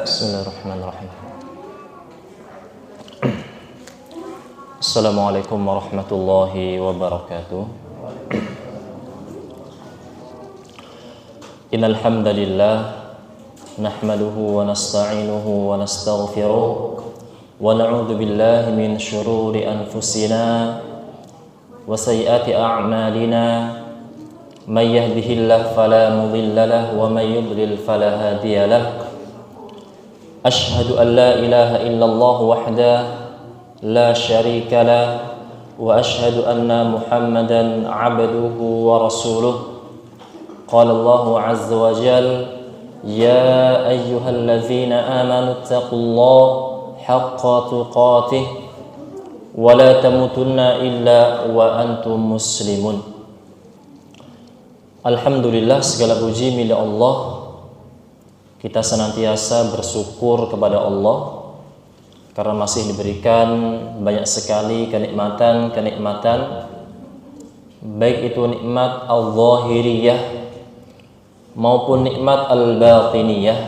Bismillahirrahmanirrahim. Assalamualaikum warahmatullahi wabarakatuh. Innal hamdalillah nahmaduhu wa nasta'inuhu wa nastaghfiruh wa na'udzu billahi min shururi anfusina wa sayyiati a'malina. May yahdihillahu fala mudilla lahu wa may yudlil fala hadiya lahu. Ashhadu an la ilaha illallah wahdahu la syarika lah wa ashhadu anna Muhammadan 'abduhu wa rasuluh. Qala Allah 'azza wa jalla ya ayyuhalladzina amanu taqullaha haqqa tuqatih wa la tamutunna illa wa antum muslimun. Alhamdulillah, segala puji milik Allah. Kita senantiasa bersyukur kepada Allah karena masih diberikan banyak sekali kenikmatan, baik itu nikmat al-zahiriyah maupun nikmat al-batiniyah.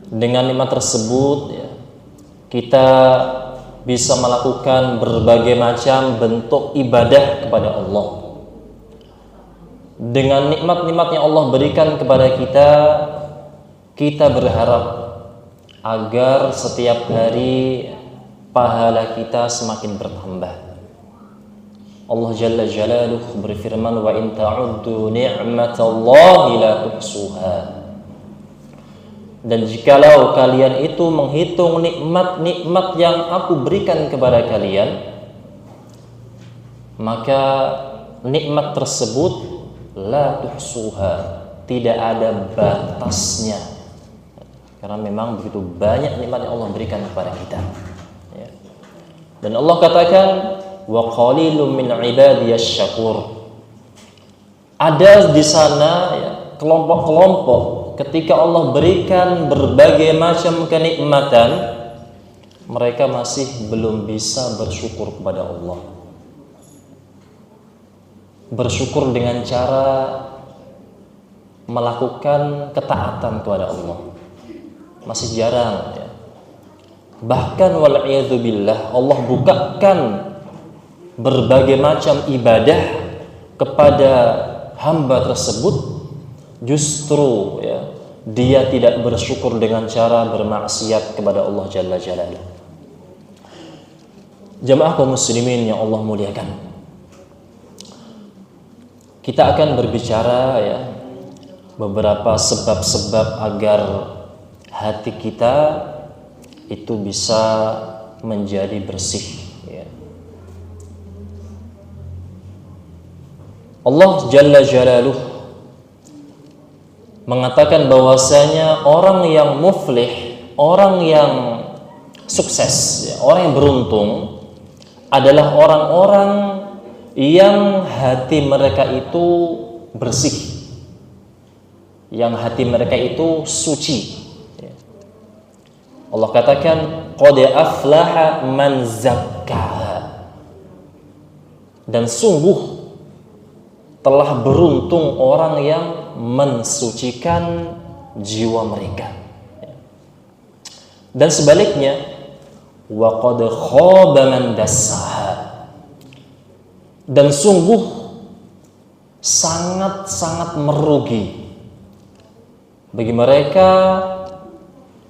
Dengan nikmat tersebut kita bisa melakukan berbagai macam bentuk ibadah kepada Allah. Dengan nikmat-nikmat yang Allah berikan kepada kita, kita berharap agar setiap hari pahala kita semakin bertambah. Allah Jalla Jalaluhu berfirman, wa in ta'uddu ni'matallahi la tuhsuha. Dan jikalau kalian itu menghitung nikmat-nikmat yang aku berikan kepada kalian, maka nikmat tersebut la tuhsuha, tidak ada batasnya. Karena memang begitu banyak nikmat yang Allah berikan kepada kita. Dan Allah katakan, wa qalilum min ibadiyasy syakur. Ada di sana kelompok-kelompok ketika Allah berikan berbagai macam kenikmatan, mereka masih belum bisa bersyukur kepada Allah. Bersyukur dengan cara melakukan ketaatan kepada Allah masih jarang Bahkan wal'iyadzubillah, Allah bukakan berbagai macam ibadah kepada hamba tersebut, justru dia tidak bersyukur dengan cara bermaksiat kepada Allah Jalla Jalaluhu. Jamaah kaum muslimin yang Allah muliakan, kita akan berbicara beberapa sebab-sebab agar hati kita itu bisa menjadi bersih. Allah Jalla Jalaluhu mengatakan bahwasanya orang yang muflih, orang yang sukses, orang yang beruntung adalah orang-orang yang hati mereka itu bersih, yang hati mereka itu suci. Allah katakan qad aflaha man zakkaha, dan sungguh telah beruntung orang yang mensucikan jiwa mereka. Dan sebaliknya, wa qad khaba man dassaha, dan sungguh sangat-sangat merugi bagi mereka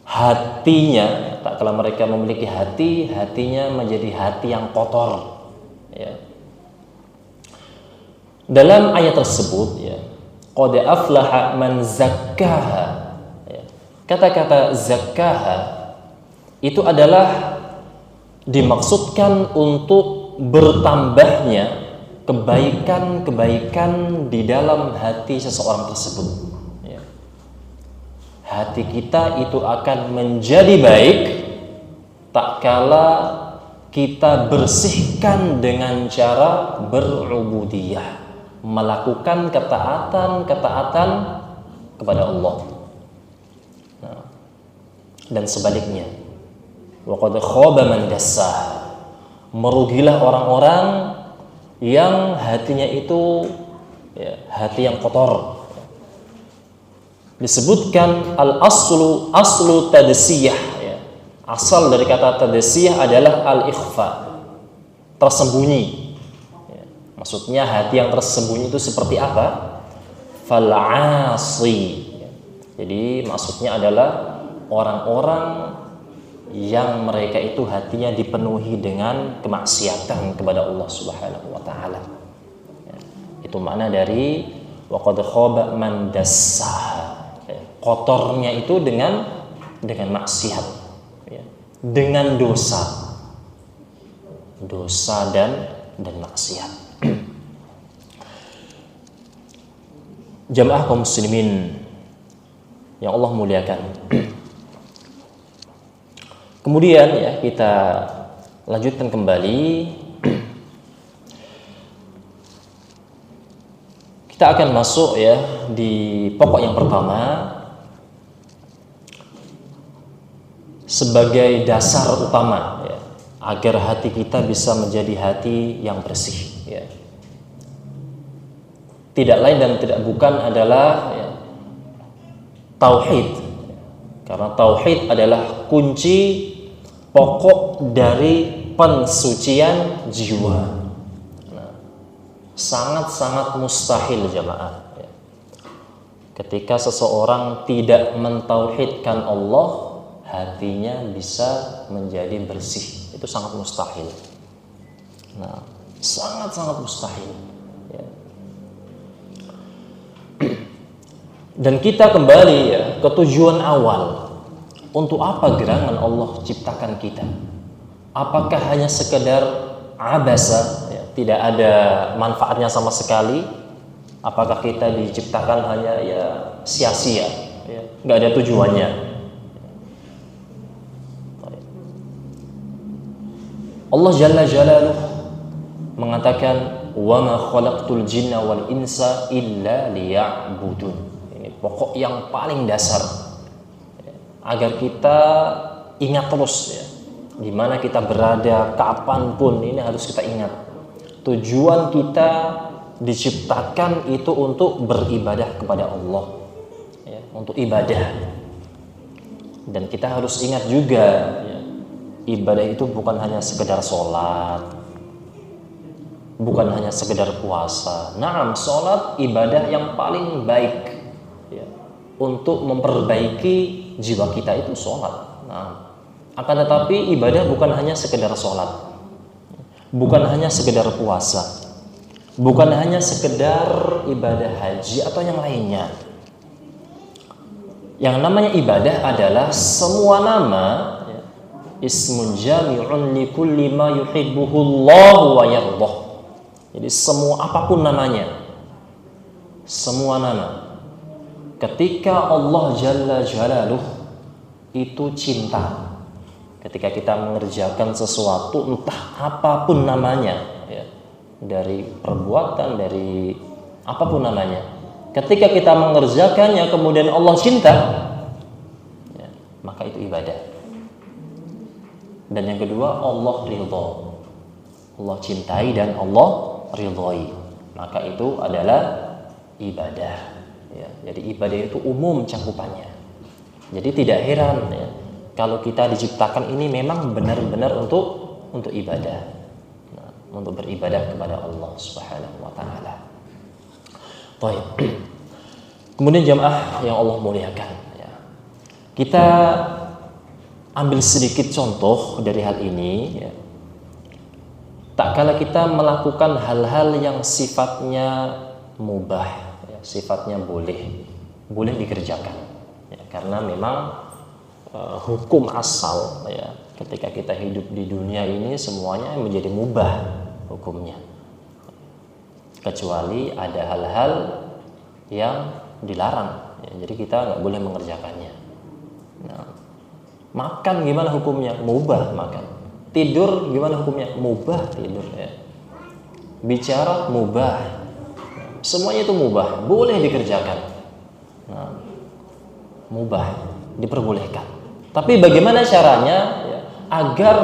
hatinya, tak kala mereka memiliki hati, hatinya menjadi hati yang kotor. Dalam ayat tersebut, qad aflaha man zakkaha, kata-kata zakkaha itu adalah dimaksudkan untuk bertambahnya kebaikan-kebaikan di dalam hati seseorang tersebut. Hati kita itu akan menjadi baik tak kala kita bersihkan dengan cara berubudiyah, melakukan ketaatan kepada Allah. Dan sebaliknya, wa qad khaba man dassaha, merugilah orang-orang yang hatinya itu hati yang kotor. disebutkan aslu tadasiyah, ya. Asal dari kata tadasiyah adalah al-ikhfa, tersembunyi. Ya. Maksudnya hati yang tersembunyi itu seperti apa? Fal'asi. Ya. Jadi maksudnya adalah orang-orang yang mereka itu hatinya dipenuhi dengan kemaksiatan kepada Allah Subhanahu wa taala. Ya. Itu makna dari wa qad khaba man dassaha. Kotornya itu dengan maksiat, ya, dengan dosa dan maksiat. Jamaah kaum muslimin yang Allah muliakan. Kemudian ya kita lanjutkan kembali. Kita akan masuk ya di pokok yang pertama sebagai dasar utama, ya, agar hati kita bisa menjadi hati yang bersih, ya. Tidak lain dan tidak bukan adalah, ya, tauhid, karena tauhid adalah kunci pokok dari pensucian jiwa. Nah, sangat-sangat mustahil jamaah, ya, ketika seseorang tidak mentauhidkan Allah, hatinya bisa menjadi bersih. Itu sangat mustahil. Nah, sangat-sangat mustahil, ya. Dan kita kembali ya ke tujuan awal. Untuk apa gerangan Allah ciptakan kita? Apakah hanya sekedar abasa, ya, tidak ada manfaatnya sama sekali? Apakah kita diciptakan hanya ya sia-sia, ya, nggak ada tujuannya? Allah Jalla Jalaluh mengatakan wa ma khalaqtul jinna wal insa illa liya'budun. Ini pokok yang paling dasar, ya, agar kita ingat terus, ya, di mana kita berada, kapanpun ini harus kita ingat. Tujuan kita diciptakan itu untuk beribadah kepada Allah, ya, untuk ibadah. Dan kita harus ingat juga, ya, ibadah itu bukan hanya sekedar sholat, bukan hanya sekedar puasa. Naam, sholat ibadah yang paling baik, ya, untuk memperbaiki jiwa kita itu sholat. Nah, akan tetapi ibadah bukan hanya sekedar sholat, bukan hanya sekedar puasa, bukan hanya sekedar ibadah haji atau yang lainnya. Yang namanya ibadah adalah semua nama, ismun jami'un li kulli ma yuhibbuhu Allah wa yardah. Jadi semua apapun namanya, semua nama, ketika Allah Jalla Jalaluh itu cinta, ketika kita mengerjakan sesuatu entah apapun namanya, ya, dari perbuatan, dari apapun namanya, ketika kita mengerjakannya kemudian Allah cinta, ya, maka itu ibadah. Dan yang kedua, Allah ridha. Allah cintai dan Allah ridhai. Maka itu adalah ibadah, ya. Jadi ibadah itu umum cakupannya. Jadi tidak heran, ya, kalau kita diciptakan ini memang benar-benar untuk ibadah, nah, untuk beribadah kepada Allah Subhanahu wa taala. Baik. Kemudian jamaah yang Allah muliakan, ya, kita ambil sedikit contoh dari hal ini, ya. Tak kala kita melakukan hal-hal yang sifatnya mubah, ya, sifatnya boleh dikerjakan, ya, karena memang hukum asal, ya, ketika kita hidup di dunia ini semuanya menjadi mubah hukumnya, kecuali ada hal-hal yang dilarang, ya, jadi kita nggak boleh mengerjakannya. Nah, makan gimana hukumnya? Mubah makan. Tidur gimana hukumnya? Mubah tidur, ya. Bicara mubah. Semuanya itu mubah, boleh dikerjakan. Nah, mubah, diperbolehkan. Tapi bagaimana caranya, ya, agar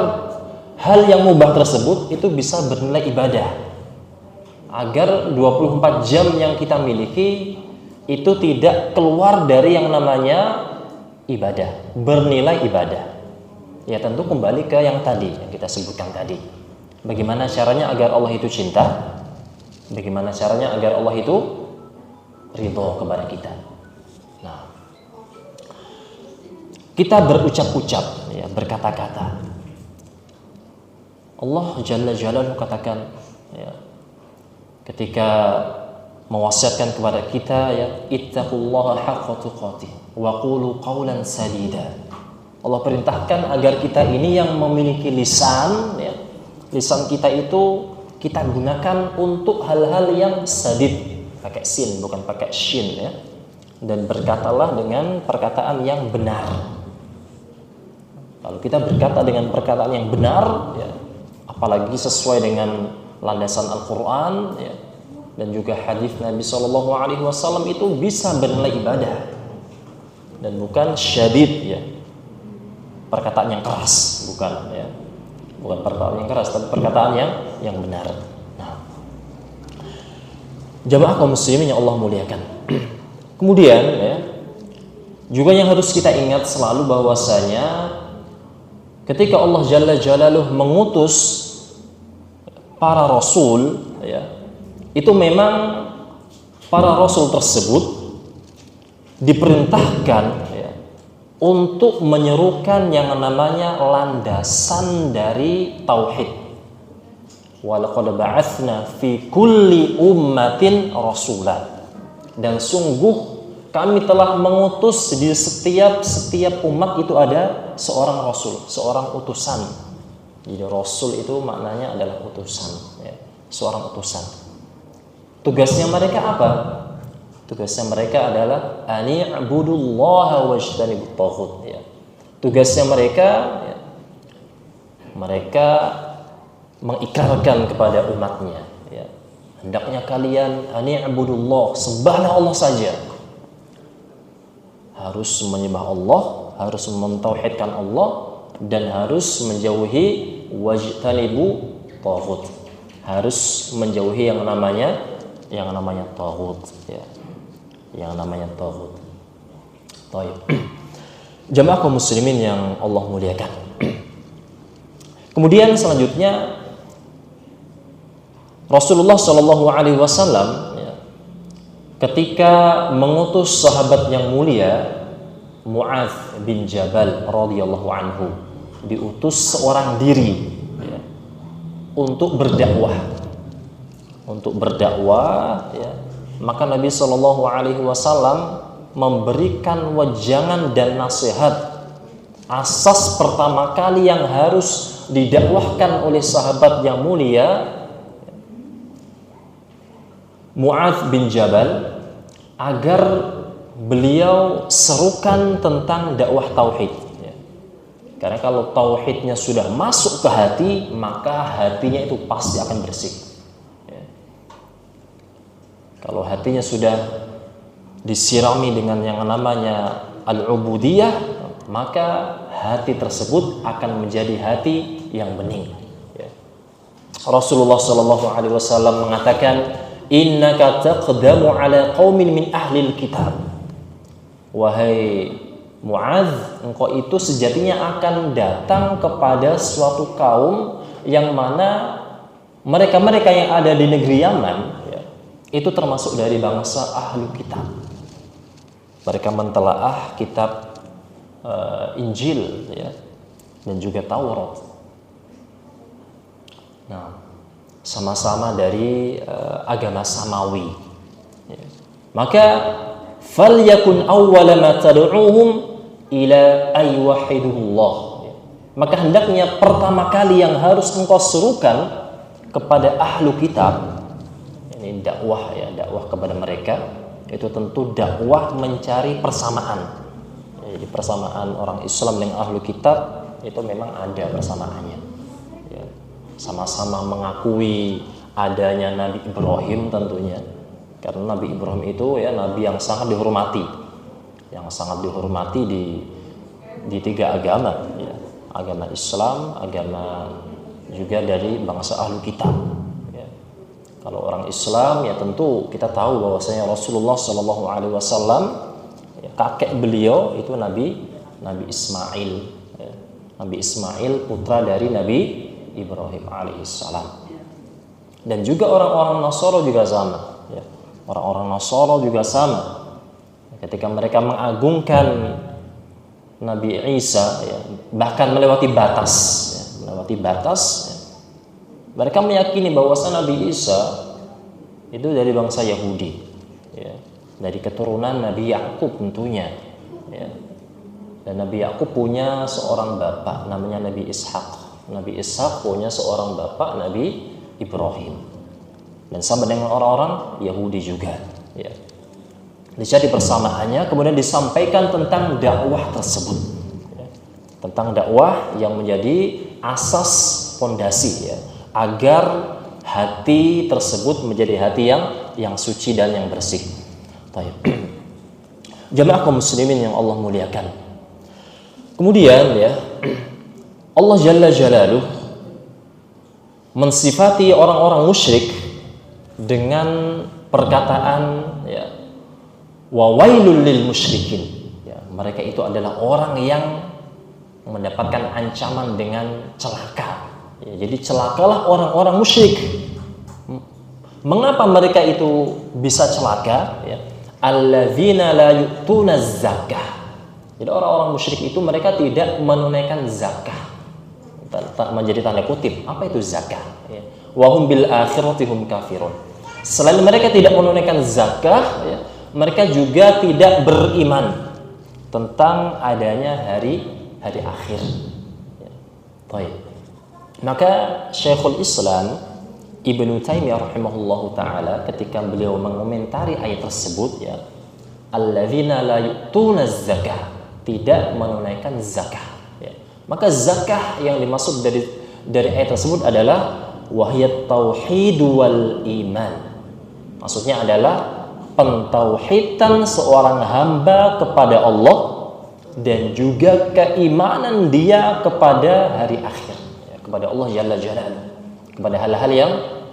hal yang mubah tersebut itu bisa bernilai ibadah? Agar 24 jam yang kita miliki itu tidak keluar dari yang namanya ibadah, bernilai ibadah. Ya tentu kembali ke yang tadi yang kita sebutkan tadi. Bagaimana caranya agar Allah itu cinta? Bagaimana caranya agar Allah itu ridho kepada kita? Nah, kita berucap-ucap, ya, berkata-kata. Allah Jalla Jalaluhu katakan, ya, ketika mewasiatkan kepada kita, ya, ittaqullaha haqqa tuqatih wa qulu qawlan sadida. Allah perintahkan agar kita ini yang memiliki lisan, ya, lisan kita itu kita gunakan untuk hal-hal yang sadid, pakai sin bukan pakai shin, ya. Dan berkatalah dengan perkataan yang benar. Kalau kita berkata dengan perkataan yang benar, ya, apalagi sesuai dengan landasan Al-Quran, ya, dan juga hadis Nabi SAW, itu bisa bernilai ibadah dan bukan syadid, ya, perkataan yang keras, bukan, ya, bukan perkataan yang keras, tapi perkataan yang benar. Nah, jamaah kaum muslimin yang Allah muliakan. Kemudian, ya, juga yang harus kita ingat selalu bahwasanya ketika Allah Jalla Jalaluhu mengutus para rasul, ya, itu memang para rasul tersebut diperintahkan, ya, untuk menyerukan yang namanya landasan dari tauhid. Walaqad ba'atsna fi kulli ummatin rasula. Dan sungguh kami telah mengutus di setiap umat itu ada seorang rasul, seorang utusan. Jadi rasul itu maknanya adalah utusan, ya, seorang utusan. Tugasnya mereka apa? Tugasnya mereka adalah ani'budullaha wajtanibut taghut, ya. Tugasnya mereka, ya, mereka mengikrarkan kepada umatnya, ya, hendaknya kalian ani'budullah, sembahlah Allah saja. Harus menyembah Allah, harus mentauhidkan Allah, dan harus menjauhi wajtanibu taghut. Harus menjauhi yang namanya taghut, ya. Yang namanya taghut. Baik. Jamaah kaum muslimin yang Allah muliakan. Kemudian selanjutnya Rasulullah Shallallahu Alaihi Wasallam, ya, ketika mengutus sahabat yang mulia Mu'adz bin Jabal radhiyallahu anhu, diutus seorang diri, ya, untuk berdakwah, ya. Maka Nabi Shallallahu Alaihi Wasallam memberikan wejangan dan nasihat. Asas pertama kali yang harus didakwahkan oleh sahabat yang mulia Mu'adz bin Jabal, agar beliau serukan tentang dakwah tauhid, ya. Karena kalau tauhidnya sudah masuk ke hati, maka hatinya itu pasti akan bersih, ya. Kalau hatinya sudah disirami dengan yang namanya al-ubudiyah, maka hati tersebut akan menjadi hati yang bening, ya. Rasulullah SAW mengatakan, innaka taqdamu ala qaumin min ahlil kitab. Wahai Mu'adz, engkau itu sejatinya akan datang kepada suatu kaum yang mana mereka-mereka yang ada di negeri Yaman, ya, itu termasuk dari bangsa ahli kitab. Mereka mentelaah kitab Injil, ya, dan juga Taurat. Nah, sama-sama dari agama samawi, ya. Maka falyakun awwala ma tad'uuhum ila ay wahidullah, ya. Maka hendaknya pertama kali yang harus engkau serukan kepada ahlu kitab, ini dakwah, ya, dakwah kepada mereka, itu tentu dakwah mencari persamaan. Jadi persamaan orang Islam dengan ahlu kitab itu memang ada persamaannya, ya. Sama-sama mengakui adanya Nabi Ibrahim tentunya, karena Nabi Ibrahim itu, ya, Nabi yang sangat dihormati, di tiga agama, ya. Agama Islam, agama juga dari bangsa ahlu kitab, ya. Kalau orang Islam ya tentu kita tahu bahwasanya Rasulullah Shallallahu Alaihi Wasallam, kakek beliau itu Nabi Ismail, ya. Nabi Ismail putra dari Nabi Ibrahim alaihissalam. Dan juga orang-orang Nasara juga sama, ya. Orang-orang Nasara juga sama. Ketika mereka mengagungkan Nabi Isa, ya, bahkan melewati batas, ya. Mereka meyakini bahwasanya Nabi Isa itu dari bangsa Yahudi, ya. Dari keturunan Nabi Yakub tentunya, ya. Dan Nabi Yakub punya seorang bapak namanya Nabi Ishak. Nabi Ishak punya seorang bapak Nabi Ibrahim. Dan sama dengan orang-orang Yahudi juga, ya. Jadi persamaannya kemudian disampaikan tentang dakwah tersebut, ya. Tentang dakwah yang menjadi asas fondasi, ya, agar hati tersebut menjadi hati yang suci dan yang bersih. Baik. Jamaah kaum muslimin yang Allah muliakan. Kemudian, ya, Allah Jalla Jalaluh mensifati orang-orang musyrik dengan perkataan, ya, wa wailul lil musyrikin, ya, mereka itu adalah orang yang mendapatkan ancaman dengan celaka, ya, jadi celakalah orang-orang musyrik. Mengapa mereka itu bisa celaka, ya? Alladzina la yu'tuna zakah. Jadi orang-orang musyrik itu mereka tidak menunaikan zakah. Menjadi tanda kutip, apa itu zakah, ya? Wa hum bil akhirati hum kafirun. Selain mereka tidak menunaikan zakah, ya, mereka juga tidak beriman tentang adanya hari akhir, ya. Baik. Maka Syekhul Islam Ibnu Taimiyah rahimahullahu taala ketika beliau mengomentari ayat tersebut, ya, alladzina la yu'tuna zakah, tidak menunaikan zakah, ya. Maka zakah yang dimaksud dari ayat tersebut adalah wahiyat tauhid wal iman. Maksudnya adalah pentauhidan seorang hamba kepada Allah dan juga keimanan dia kepada hari akhir, ya, kepada Allah Jalla Jalaluh, kepada hal-hal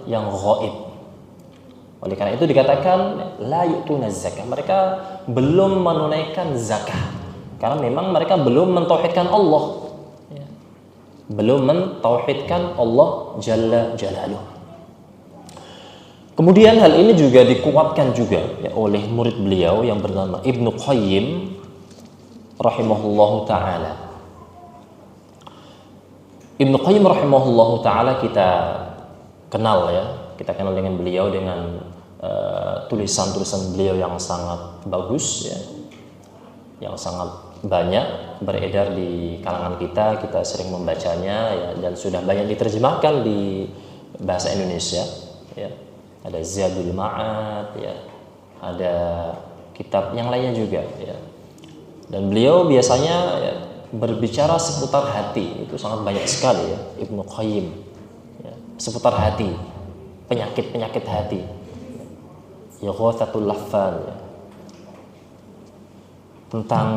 yang ghaib. Oleh karena itu dikatakan la yu'tuna zakah, mereka belum menunaikan zakah karena memang mereka belum mentauhidkan Allah, ya. Belum mentauhidkan Allah Jalla Jalaluh. Kemudian hal ini juga dikuatkan juga, ya, oleh murid beliau yang bernama Ibnu Qayyim rahimahullahu taala. Ibnu Qayyim rahimahullahu taala kita kenal, ya, kita kenal dengan beliau dengan tulisan-tulisan beliau yang sangat bagus, ya, yang sangat banyak beredar di kalangan kita sering membacanya, ya, dan sudah banyak diterjemahkan di bahasa Indonesia, ya. Ada Zadul Ma'ad, ya, ada kitab yang lainnya juga, ya. Dan beliau biasanya, ya, berbicara seputar hati, itu sangat banyak sekali, ya, Ibnu Qayyim, ya, seputar hati, penyakit hati, ya, Ghathatul Laffan, ya, tentang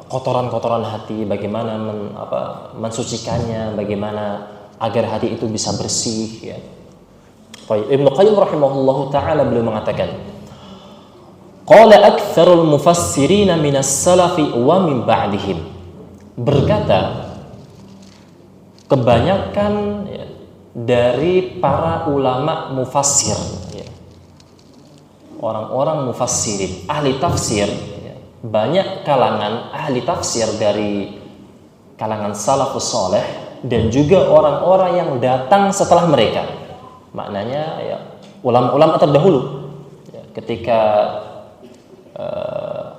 kotoran-kotoran hati, bagaimana mensucikannya, bagaimana agar hati itu bisa bersih, ya. Ibnu Qayyim rahimahullahu taala beliau mengatakan, qala aktsarul mufassirin minas salafi wa min ba'dihim, berkata kebanyakan, ya, dari para ulama mufassir, ya, orang-orang mufassirin, ahli tafsir, ya, banyak kalangan ahli tafsir dari kalangan salafus saleh dan juga orang-orang yang datang setelah mereka. Maknanya, ya, ulama-ulama terdahulu, ya, ketika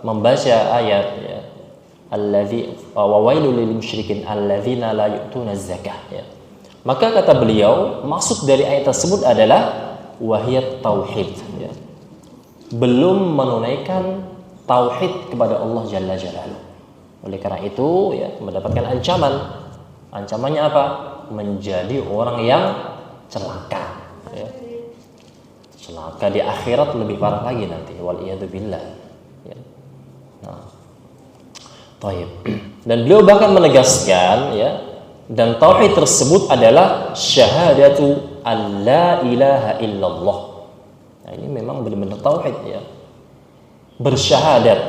membaca ayat, ya, allazi wa wailul lil musyrikin alladzina la yu'tuna zakah, ya, maka kata beliau maksud dari ayat tersebut adalah wahiyat tauhid, ya, belum menunaikan tauhid kepada Allah Jalla Jalaluh. Oleh karena itu, ya, mendapatkan ancaman. Ancamannya apa? Menjadi orang yang celaka, ya. Celaka di akhirat lebih parah lagi nanti, wal iyadu billah, ya. Nah, taib. Dan beliau bahkan menegaskan, ya, dan tauhid tersebut adalah syahadatu alla ilaha illallah. Nah, ini memang benar-benar tauhid ya. Bersyahadat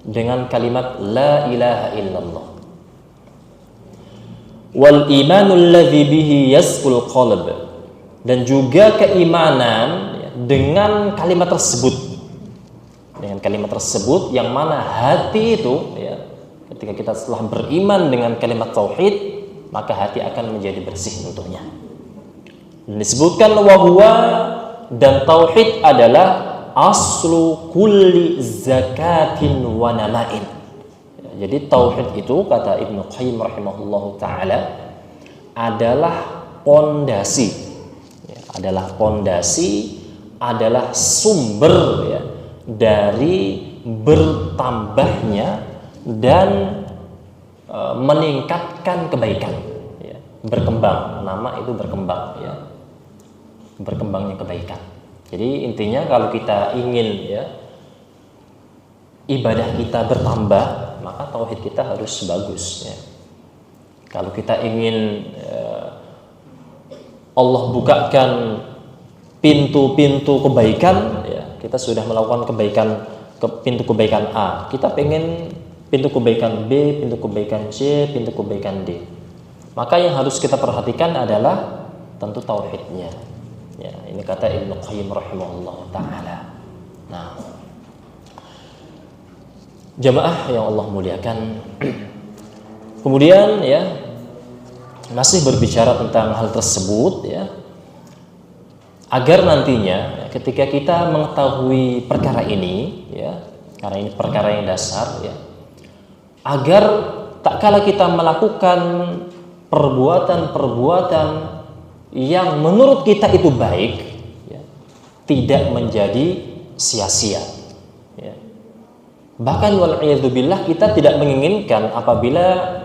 dengan kalimat la ilaha illallah. Wal imanul ladzi bihi yasqul qalb, dan juga keimanan ya, dengan kalimat tersebut. Dengan kalimat tersebut yang mana hati itu ya, ketika kita setelah beriman dengan kalimat tauhid, maka hati akan menjadi bersih tentunya. Dan disebutkan wahwa, dan tauhid adalah aslu kulli zakatin wa namain. Jadi tauhid itu kata Ibnu Qayyim rahimahullahu taala adalah pondasi, ya, adalah sumber ya, dari bertambahnya dan meningkatkan kebaikan, ya. Berkembang, nama itu berkembang ya, berkembangnya kebaikan. Jadi intinya kalau kita ingin ya ibadah kita bertambah, maka tauhid kita harus bagus ya. Kalau kita ingin Allah bukakan pintu-pintu kebaikan ya, kita sudah melakukan kebaikan pintu kebaikan A, kita pengen pintu kebaikan B, pintu kebaikan C, pintu kebaikan D. Maka yang harus kita perhatikan adalah tentu tauhidnya. Ya, ini kata Ibnu Qayyim rahimahullah taala. Nah, jamaah yang Allah muliakan, kemudian ya masih berbicara tentang hal tersebut ya, agar nantinya ya, ketika kita mengetahui perkara ini ya, karena ini perkara yang dasar ya, agar tak kala kita melakukan perbuatan-perbuatan yang menurut kita itu baik ya, tidak menjadi sia-sia ya. Bahkan wal'iyadzubillah, kita tidak menginginkan apabila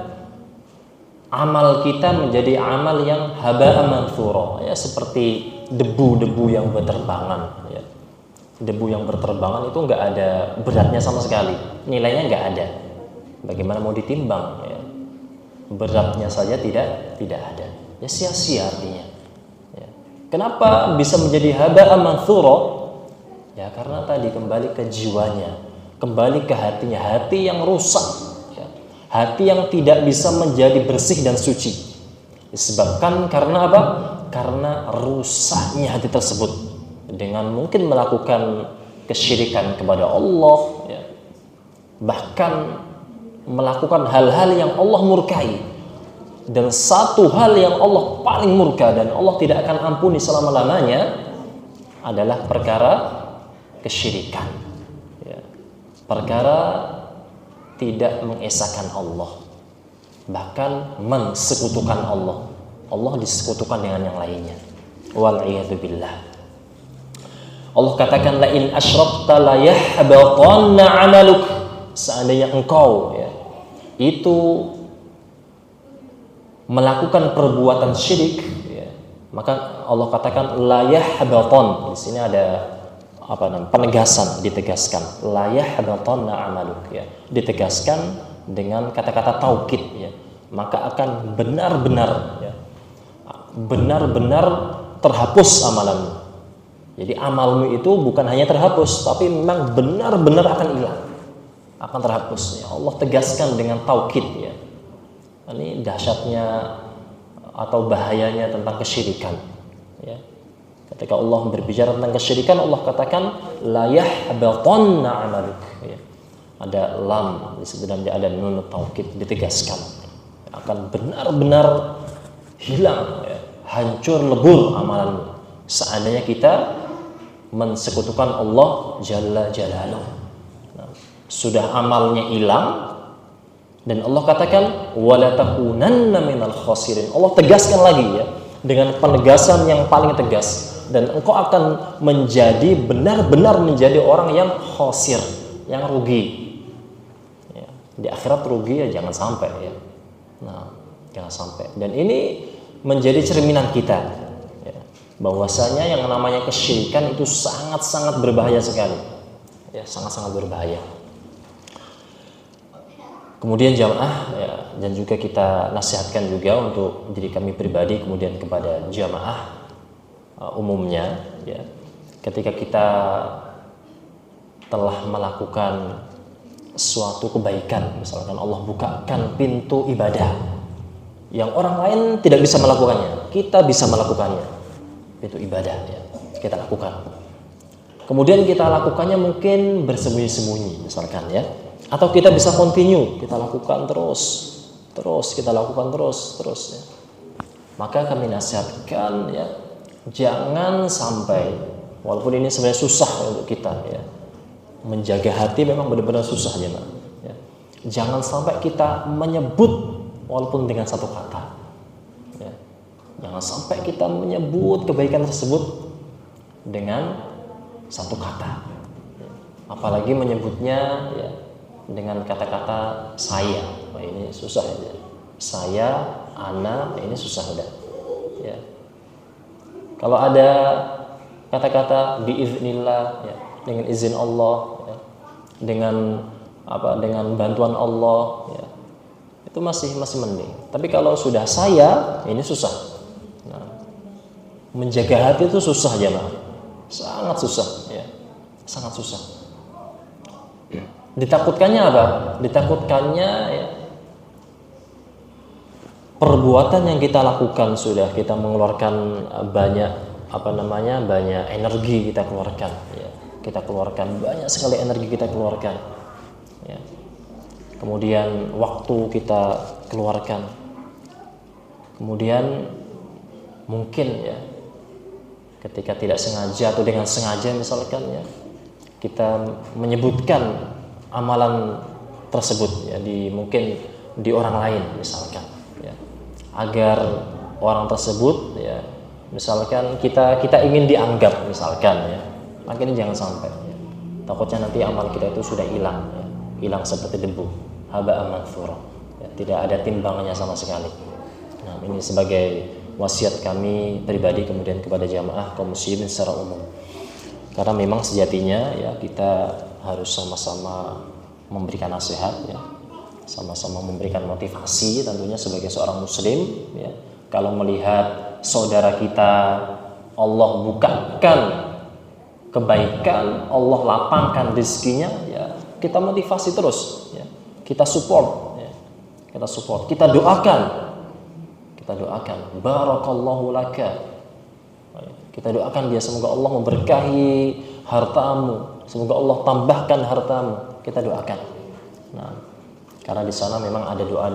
amal kita menjadi amal yang haba'an manthura ya, seperti debu-debu yang berterbangan ya. Debu yang berterbangan itu nggak ada beratnya sama sekali, nilainya nggak ada. Bagaimana mau ditimbang ya? Beratnya saja tidak ada ya, sia-sia artinya ya. Kenapa bisa menjadi haba'an manthura ya? Karena tadi kembali ke jiwanya, kembali ke hatinya, hati yang rusak ya. Hati yang tidak bisa menjadi bersih dan suci disebabkan karena apa? Karena rusaknya hati tersebut dengan mungkin melakukan kesyirikan kepada Allah ya. Bahkan melakukan hal-hal yang Allah murkai. Dan satu hal yang Allah paling murka dan Allah tidak akan ampuni selama-lamanya adalah perkara kesyirikan ya. Perkara tidak mengesahkan Allah, bahkan mensekutukan Allah. Allah disekutukan dengan yang lainnya. Wal'iyadzubillah. Allah katakan la in asyrakta la yahbatanna 'amaluk. Seandainya engkau ya, itu melakukan perbuatan syirik ya, maka Allah katakan la yahbatan. Di sini ada penegasan, ditegaskan la yahbatanna 'amaluk ya, ditegaskan dengan kata-kata taukid ya, maka akan benar-benar ya, benar-benar terhapus amalanmu. Jadi amalmu itu bukan hanya terhapus, tapi memang benar-benar akan hilang, akan terhapus ya. Allah tegaskan dengan taukid ya. Ini dahsyatnya atau bahayanya tentang kesyirikan ya. Ketika Allah berbicara tentang kesyirikan, Allah katakan la yahbatanna 'amaluk ya. Ada lam, sebenarnya ada nun taukid, ditegaskan akan benar-benar hilang ya, hancur lebur amalanmu seandainya kita mensekutukan Allah Jalla Jalaluh. Nah, sudah amalnya hilang dan Allah katakan wala takunanna minal khasirin. Allah tegaskan lagi ya, dengan penegasan yang paling tegas, dan engkau akan menjadi benar-benar menjadi orang yang khasir, yang rugi ya. Di akhirat rugi ya, jangan sampai ya. Nah, jangan sampai. Dan ini menjadi cerminan kita ya, bahwasanya yang namanya kesyirikan itu sangat-sangat berbahaya sekali ya, sangat-sangat berbahaya. Kemudian jamaah ya, dan juga kita nasihatkan juga untuk diri kami pribadi, kemudian kepada jamaah umumnya ya, ketika kita telah melakukan suatu kebaikan, misalkan Allah bukakan pintu ibadah yang orang lain tidak bisa melakukannya, kita bisa melakukannya, pintu ibadah ya, kita lakukan. Kemudian kita lakukannya mungkin bersembunyi-sembunyi misalkan ya, atau kita bisa continue, kita lakukan terus kita lakukan terus ya. Maka kami nasihatkan ya, jangan sampai, walaupun ini sebenarnya susah untuk kita ya, menjaga hati memang benar-benar susah ya, ya. Jangan sampai kita menyebut walaupun dengan satu kata ya. Jangan sampai kita menyebut kebaikan tersebut dengan satu kata ya. Apalagi menyebutnya ya, dengan kata-kata saya. Wah, ini susah ya. Saya, ana, ini susah udah ya. Kalau ada kata-kata biiznillah ya, dengan izin Allah ya, dengan bantuan Allah ya, itu masih mending. Tapi kalau sudah saya, ini susah. Nah, menjaga hati itu susah jemaah, sangat susah ya, sangat susah. Ditakutkannya apa? Ditakutkannya ya, perbuatan yang kita lakukan, sudah kita mengeluarkan banyak banyak energi kita keluarkan ya. Kita keluarkan banyak sekali energi kita keluarkan ya. Kemudian waktu kita keluarkan, kemudian mungkin ya ketika tidak sengaja atau dengan sengaja misalkan ya, kita menyebutkan amalan tersebut ya, mungkin di orang lain misalkan ya, agar orang tersebut ya, misalkan kita ingin dianggap misalkan ya, makanya jangan sampai ya. Takutnya nanti amal kita itu sudah hilang ya, hilang seperti debu, haba'an manthura ya, tidak ada timbangannya sama sekali. Nah, ini sebagai wasiat kami pribadi kemudian kepada jamaah kaum muslimin secara umum. Karena memang sejatinya ya, kita harus sama-sama memberikan nasihat ya, sama-sama memberikan motivasi tentunya sebagai seorang muslim ya. Kalau melihat saudara kita Allah bukakan kebaikan, Allah lapangkan rezekinya ya, kita motivasi terus ya. Kita support ya. Kita doakan barakallahu laka. Kita doakan dia, semoga Allah memberkahi hartamu, semoga Allah tambahkan hartamu. Kita doakan. Nah, karena di sana memang ada doa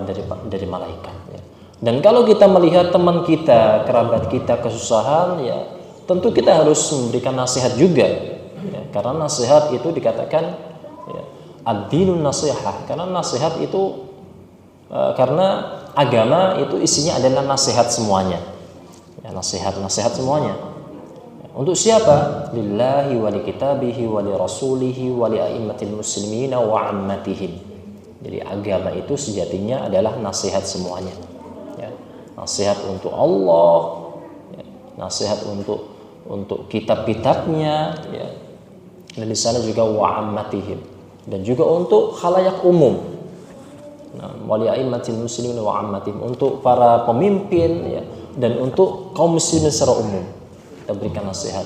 dari malaikat ya. Dan kalau kita melihat teman kita, kerabat kita kesusahan ya, tentu kita harus memberikan nasihat juga ya. Karena nasihat itu dikatakan ya, ad-dinun nasihah. Karena nasihat itu karena agama itu isinya adalah nasihat semuanya ya, nasihat semuanya. Untuk siapa? Lillahi wa li kitabihi wa li rasulihi wa li a'immatil muslimina wa ammatihim. Jadi agama itu sejatinya adalah nasihat semuanya ya. Nasihat untuk Allah ya. Nasihat untuk kitab-kitabnya ya. Dan di sana juga wa ammatihim, dan juga untuk khalayak umum. Nah, wa li a'immatil muslimina wa ammatihim, untuk para pemimpin ya, dan untuk kaum muslimin secara umum. Kita berikan nasihat.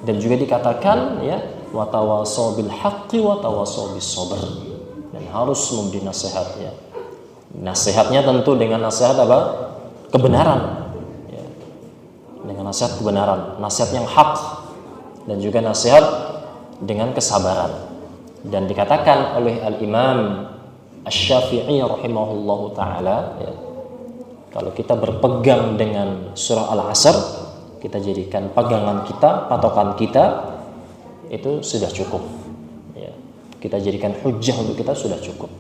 Dan juga dikatakan ya, wa tawassaw bil haqqi wa tawassaw bis sabr. Dan harus memberi nasihat ya. Nasihatnya tentu dengan nasihat apa? Kebenaran ya. Dengan nasihat kebenaran, nasihat yang hak, dan juga nasihat dengan kesabaran. Dan dikatakan oleh Al-Imam Asy-Syafi'i rahimahullahu taala ya, kalau kita berpegang dengan surah Al-Asr, kita jadikan pegangan kita, patokan kita, itu sudah cukup ya. Kita jadikan hujjah untuk kita, sudah cukup.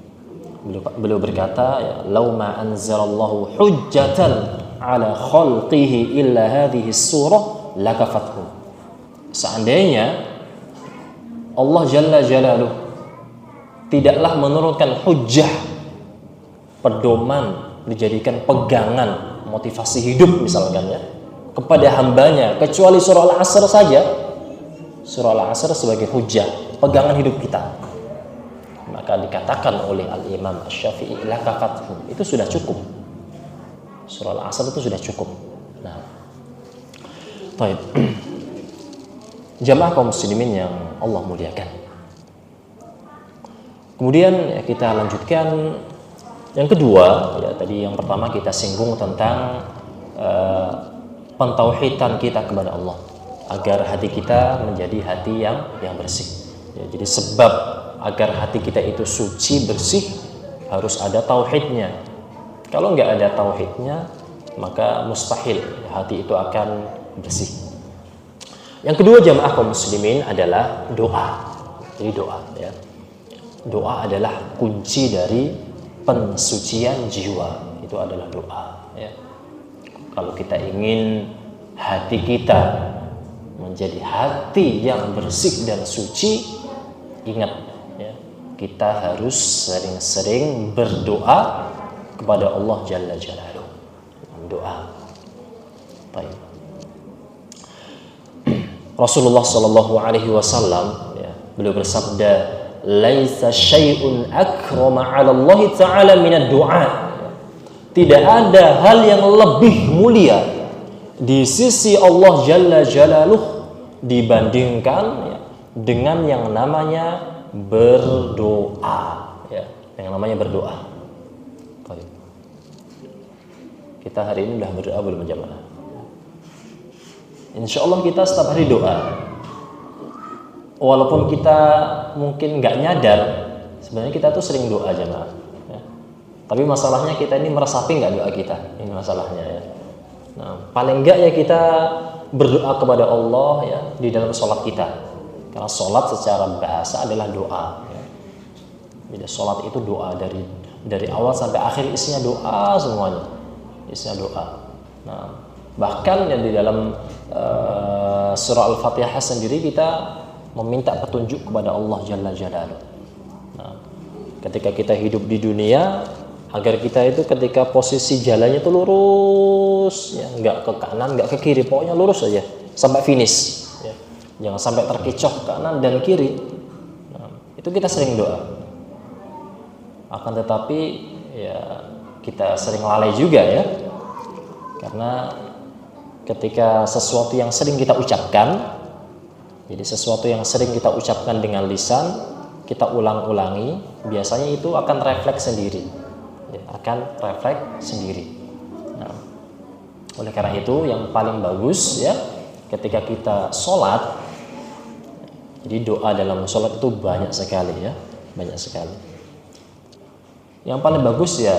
Beliau berkata ya, law ma anzalallahu hujjatan ala khalqihi illa hadhihi surah lakafathum. Seandainya Allah Jalla Jalaluh tidaklah menurunkan hujjah, pedoman, dijadikan pegangan, motivasi hidup misalkan ya, kepada hambanya, kecuali surah Al-Asr saja. Surah Al-Asr sebagai hujjah, pegangan hidup kita. Maka dikatakan oleh Al-Imam Asy-Syafi'i lakafathum, itu sudah cukup. Surah Al-Asr itu sudah cukup. Nah, Baik. Jamaah kaum muslimin yang Allah muliakan. Kemudian ya, kita lanjutkan yang kedua, ya tadi yang pertama kita singgung tentang pentauhidan kita kepada Allah agar hati kita menjadi hati yang bersih. Ya, jadi sebab agar hati kita itu suci bersih harus ada tauhidnya. Kalau nggak ada tauhidnya maka mustahil hati itu akan bersih. Yang kedua jamaah kaum muslimin adalah doa. Jadi doa ya. Doa adalah kunci dari pensucian jiwa. Itu adalah doa ya. Kalau kita ingin hati kita menjadi hati yang bersih dan suci, ingat ya, kita harus sering-sering berdoa kepada Allah Jalla Jalaluhu. Doa. Baik. Rasulullah Shallallahu Alaihi Wasallam ya, beliau bersabda, "Laisa syai'un akrama 'ala Allah Ta'ala min ad-du'a." Tidak ada hal yang lebih mulia di sisi Allah Jalla Jalaluhu dibandingkan ya, dengan yang namanya berdoa. Ya, yang namanya berdoa. Baik. Kita hari ini sudah berdoa belum jamaah? Insya Allah kita setiap hari doa. Walaupun kita mungkin nggak nyadar, sebenarnya kita tuh sering doa jemaah. Ya. Tapi masalahnya kita ini meresapi nggak doa kita? Ini masalahnya ya. Nah, paling nggak ya kita berdoa kepada Allah ya di dalam sholat kita. Karena sholat secara bahasa adalah doa. Ya. Jadi sholat itu doa dari awal sampai akhir isinya doa semuanya, isinya doa. Nah, bahkan yang di dalam surah Al-Fatihah sendiri kita meminta petunjuk kepada Allah Jalla Jalaluhu. Nah, ketika kita hidup di dunia, agar kita itu ketika posisi jalannya itu lurus, ya, nggak ke kanan, nggak ke kiri, pokoknya lurus aja sampai finish. Ya. Jangan sampai terkecoh kanan dan kiri. Nah, itu kita sering doa. Akan tetapi ya kita sering lalai juga ya, karena ketika sesuatu yang sering kita ucapkan, jadi sesuatu yang sering kita ucapkan dengan lisan, kita ulang-ulangi, biasanya itu akan refleks sendiri, ya, akan refleks sendiri. Nah, oleh karena itu yang paling bagus ya, ketika kita sholat, jadi doa dalam sholat itu banyak sekali ya, banyak sekali. Yang paling bagus ya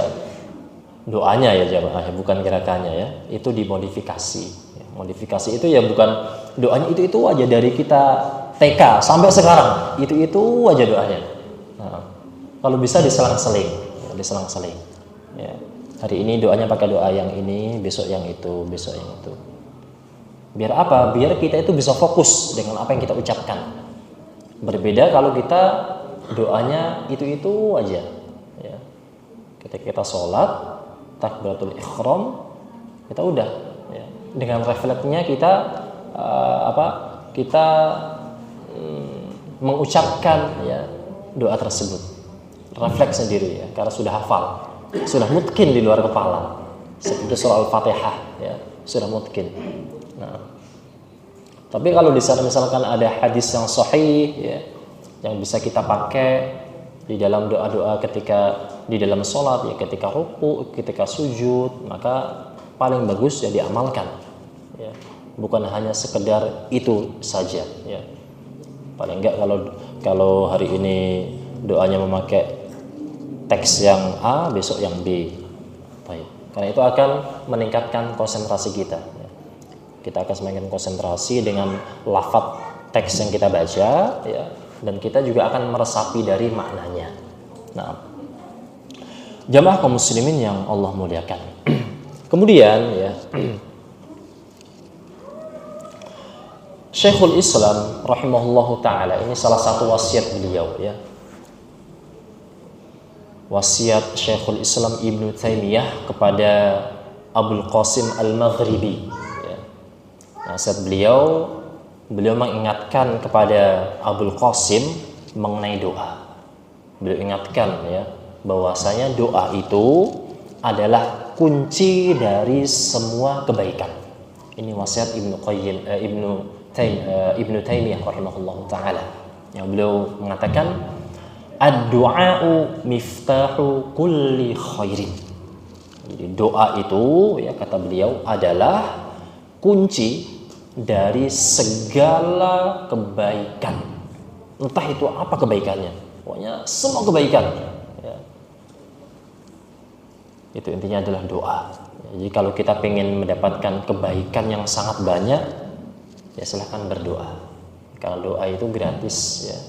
doanya ya jamaah, bukan gerakannya ya, itu dimodifikasi. Modifikasi itu ya bukan doanya itu aja dari kita TK sampai sekarang, itu aja doanya. Nah, kalau bisa diselang-seling, ya, diselang-seling. Ya. Hari ini doanya pakai doa yang ini, besok yang itu, besok yang itu. Biar apa? Biar kita itu bisa fokus dengan apa yang kita ucapkan. Berbeda kalau kita doanya itu aja. Ya. Ketika kita sholat, takbiratul ihram, kita udah ya, dengan refleksnya kita mengucapkan ya doa tersebut, refleks sendiri ya, karena sudah hafal, sudah mungkin di luar kepala, seperti surah Al-Fatihah ya, sudah mungkin. Nah, tapi kalau di sana misalkan ada hadis yang sahih ya, yang bisa kita pakai di dalam doa-doa ketika di dalam sholat ya, ketika ruku, ketika sujud, maka paling bagus ya diamalkan ya, bukan hanya sekedar itu saja ya. Paling enggak kalau hari ini doanya memakai teks yang A, besok yang B. Baik. Karena itu akan meningkatkan konsentrasi kita ya. Kita akan semakin konsentrasi dengan lafaz teks yang kita baca ya, dan kita juga akan meresapi dari maknanya. Nah, jamaah kaum muslimin yang Allah muliakan. Kemudian ya, Syekhul Islam rahimahullahu taala, ini salah satu wasiat beliau ya. Wasiat Syekhul Islam Ibnu Taimiyah kepada Abul Qasim Al-Maghribi ya. Nasihat beliau mengingatkan kepada Abul Qasim mengenai doa. Beliau ingatkan ya, bahwasanya doa itu adalah kunci dari semua kebaikan. Ini wasiat Ibnu Taimiyah rahimahullahu taala. Yang beliau mengatakan ad-du'a'u miftahu kulli khairin. Jadi doa itu ya kata beliau adalah kunci dari segala kebaikan. Entah itu apa kebaikannya. Pokoknya semua kebaikan. Ya. Itu intinya adalah doa. Jadi kalau kita ingin mendapatkan kebaikan yang sangat banyak, ya silahkan berdoa. Karena doa itu gratis ya.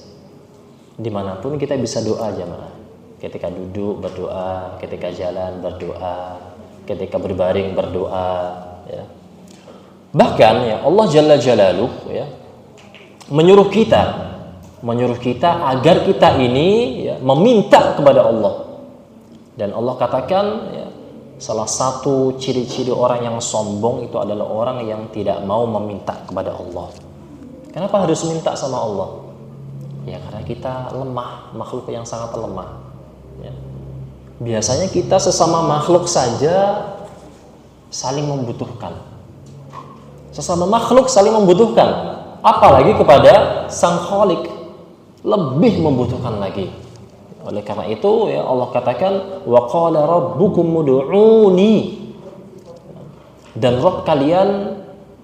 Dimanapun kita bisa doa jemaah. Ketika duduk berdoa, ketika jalan berdoa, ketika berbaring berdoa ya. Bahkan ya Allah Jalla Jalaluh ya menyuruh kita agar kita ini ya, meminta kepada Allah. Dan Allah katakan ya, salah satu ciri-ciri orang yang sombong itu adalah orang yang tidak mau meminta kepada Allah. Kenapa harus minta sama Allah? Ya karena kita lemah, makhluk yang sangat lemah ya. Biasanya kita sesama makhluk saja saling membutuhkan. Sesama makhluk saling membutuhkan, apalagi kepada Sang Khalik lebih membutuhkan lagi. Oleh karena itu ya Allah katakan wa qala rabbukum ud'uni. Dan Rabb kalian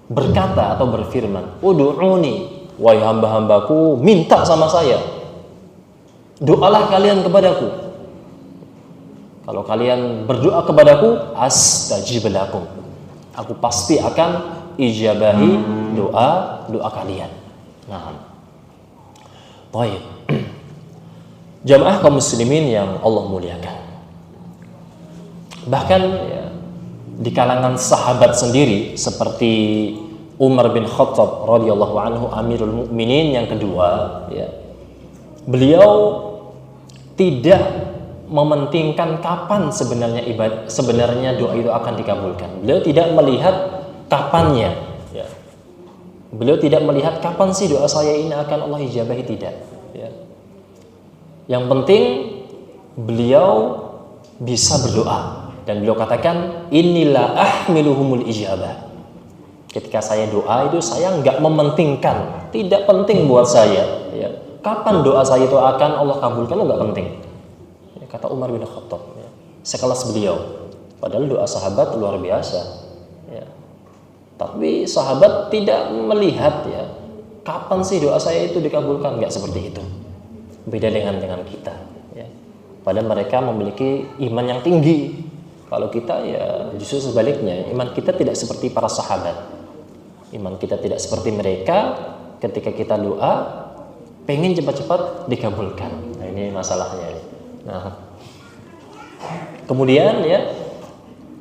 berkata atau berfirman, ud'uni, wahai hamba-hambaku, minta sama saya. Doalah kalian kepadaku. Kalau kalian berdoa kepadaku, astajib lakum. Aku pasti akan ijabahi doa kalian. Nah. Baik. Jamaah kaum muslimin yang Allah muliakan. Bahkan ya, di kalangan sahabat sendiri seperti Umar bin Khattab radhiyallahu anhu Amirul Mukminin yang kedua ya. Beliau tidak mementingkan kapan sebenarnya doa itu akan dikabulkan. Beliau tidak melihat kapannya ya. Beliau tidak melihat kapan sih doa saya ini akan Allah ijabahi, tidak ya. Yang penting beliau bisa berdoa dan beliau katakan inilah ahmiluhumul ijabah. Ketika saya doa itu saya nggak mementingkan, tidak penting buat saya ya. Kapan doa saya itu akan Allah kabulkan itu nggak penting ya, kata Umar bin Khattab ya. Sekelas beliau, padahal doa sahabat luar biasa ya. Tapi sahabat tidak melihat ya kapan sih doa saya itu dikabulkan, nggak seperti itu. Beda dengan kita ya. Padahal mereka memiliki iman yang tinggi. Kalau kita ya justru sebaliknya, iman kita tidak seperti para sahabat. Iman kita tidak seperti mereka. Ketika kita doa pengen cepat-cepat dikabulkan. Nah ini masalahnya. Nah kemudian ya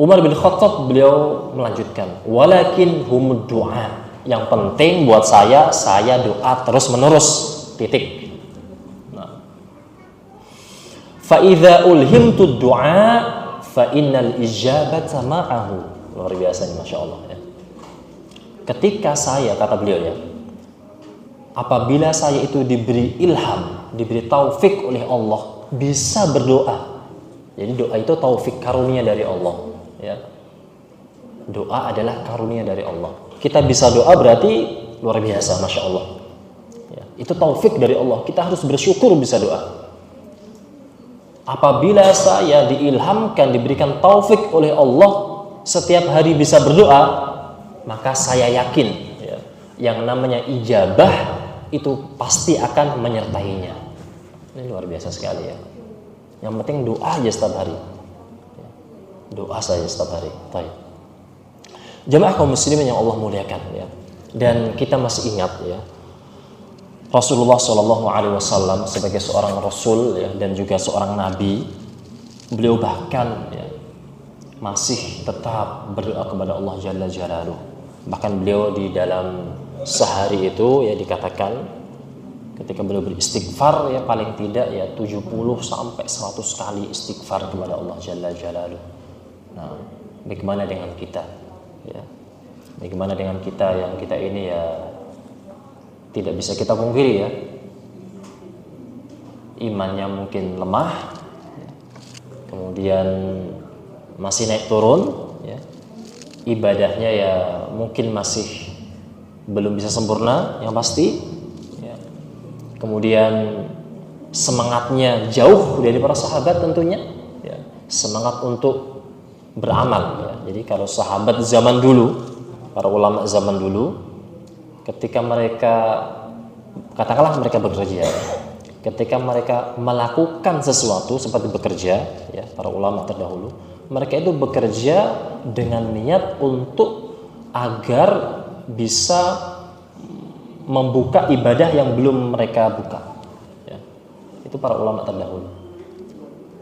Umar bin Khattab beliau melanjutkan, walakin humud du'a. Yang penting buat saya doa terus menerus. Titik. Fa idza ulhimtu du'a fa innal ijabata ma'ahu. Luar biasa ini masyaallah ya. Ketika saya, kata beliau ya, apabila saya itu diberi ilham, diberi taufik oleh Allah, bisa berdoa. Jadi doa itu taufik, karunia dari Allah ya. Doa adalah karunia dari Allah. Kita bisa doa berarti luar biasa, masya Allah ya. Itu taufik dari Allah. Kita harus bersyukur bisa doa. Apabila saya diilhamkan, diberikan taufik oleh Allah setiap hari bisa berdoa, maka saya yakin ya, yang namanya ijabah itu pasti akan menyertainya. Ini luar biasa sekali ya. Yang penting doa aja setiap hari. Doa saja setiap hari. Baik. Jemaah kaum muslimin yang Allah muliakan ya. Dan kita masih ingat ya, Rasulullah SAW sebagai seorang Rasul ya, dan juga seorang Nabi, beliau bahkan ya, masih tetap berdoa kepada Allah Jalla Jalaluh. Bahkan beliau di dalam sehari itu ya dikatakan ketika beliau beristighfar ya paling tidak ya 70 sampai 100 kali istighfar kepada Allah Jalla Jalaluh. Nah, bagaimana dengan kita? Ya, bagaimana dengan kita yang kita ini ya tidak bisa kita pungkiri ya, imannya mungkin lemah ya. Kemudian masih naik turun ya. ibadahnya ya mungkin masih belum bisa sempurna, yang pasti ya. Kemudian semangatnya jauh dari para sahabat tentunya ya. Semangat untuk beramal ya. Jadi kalau sahabat zaman dulu, para ulama zaman dulu, ketika mereka, katakanlah mereka bekerja, ketika mereka melakukan sesuatu seperti bekerja ya, para ulama terdahulu, mereka itu bekerja dengan niat untuk agar bisa membuka ibadah yang belum mereka buka ya. Itu para ulama terdahulu.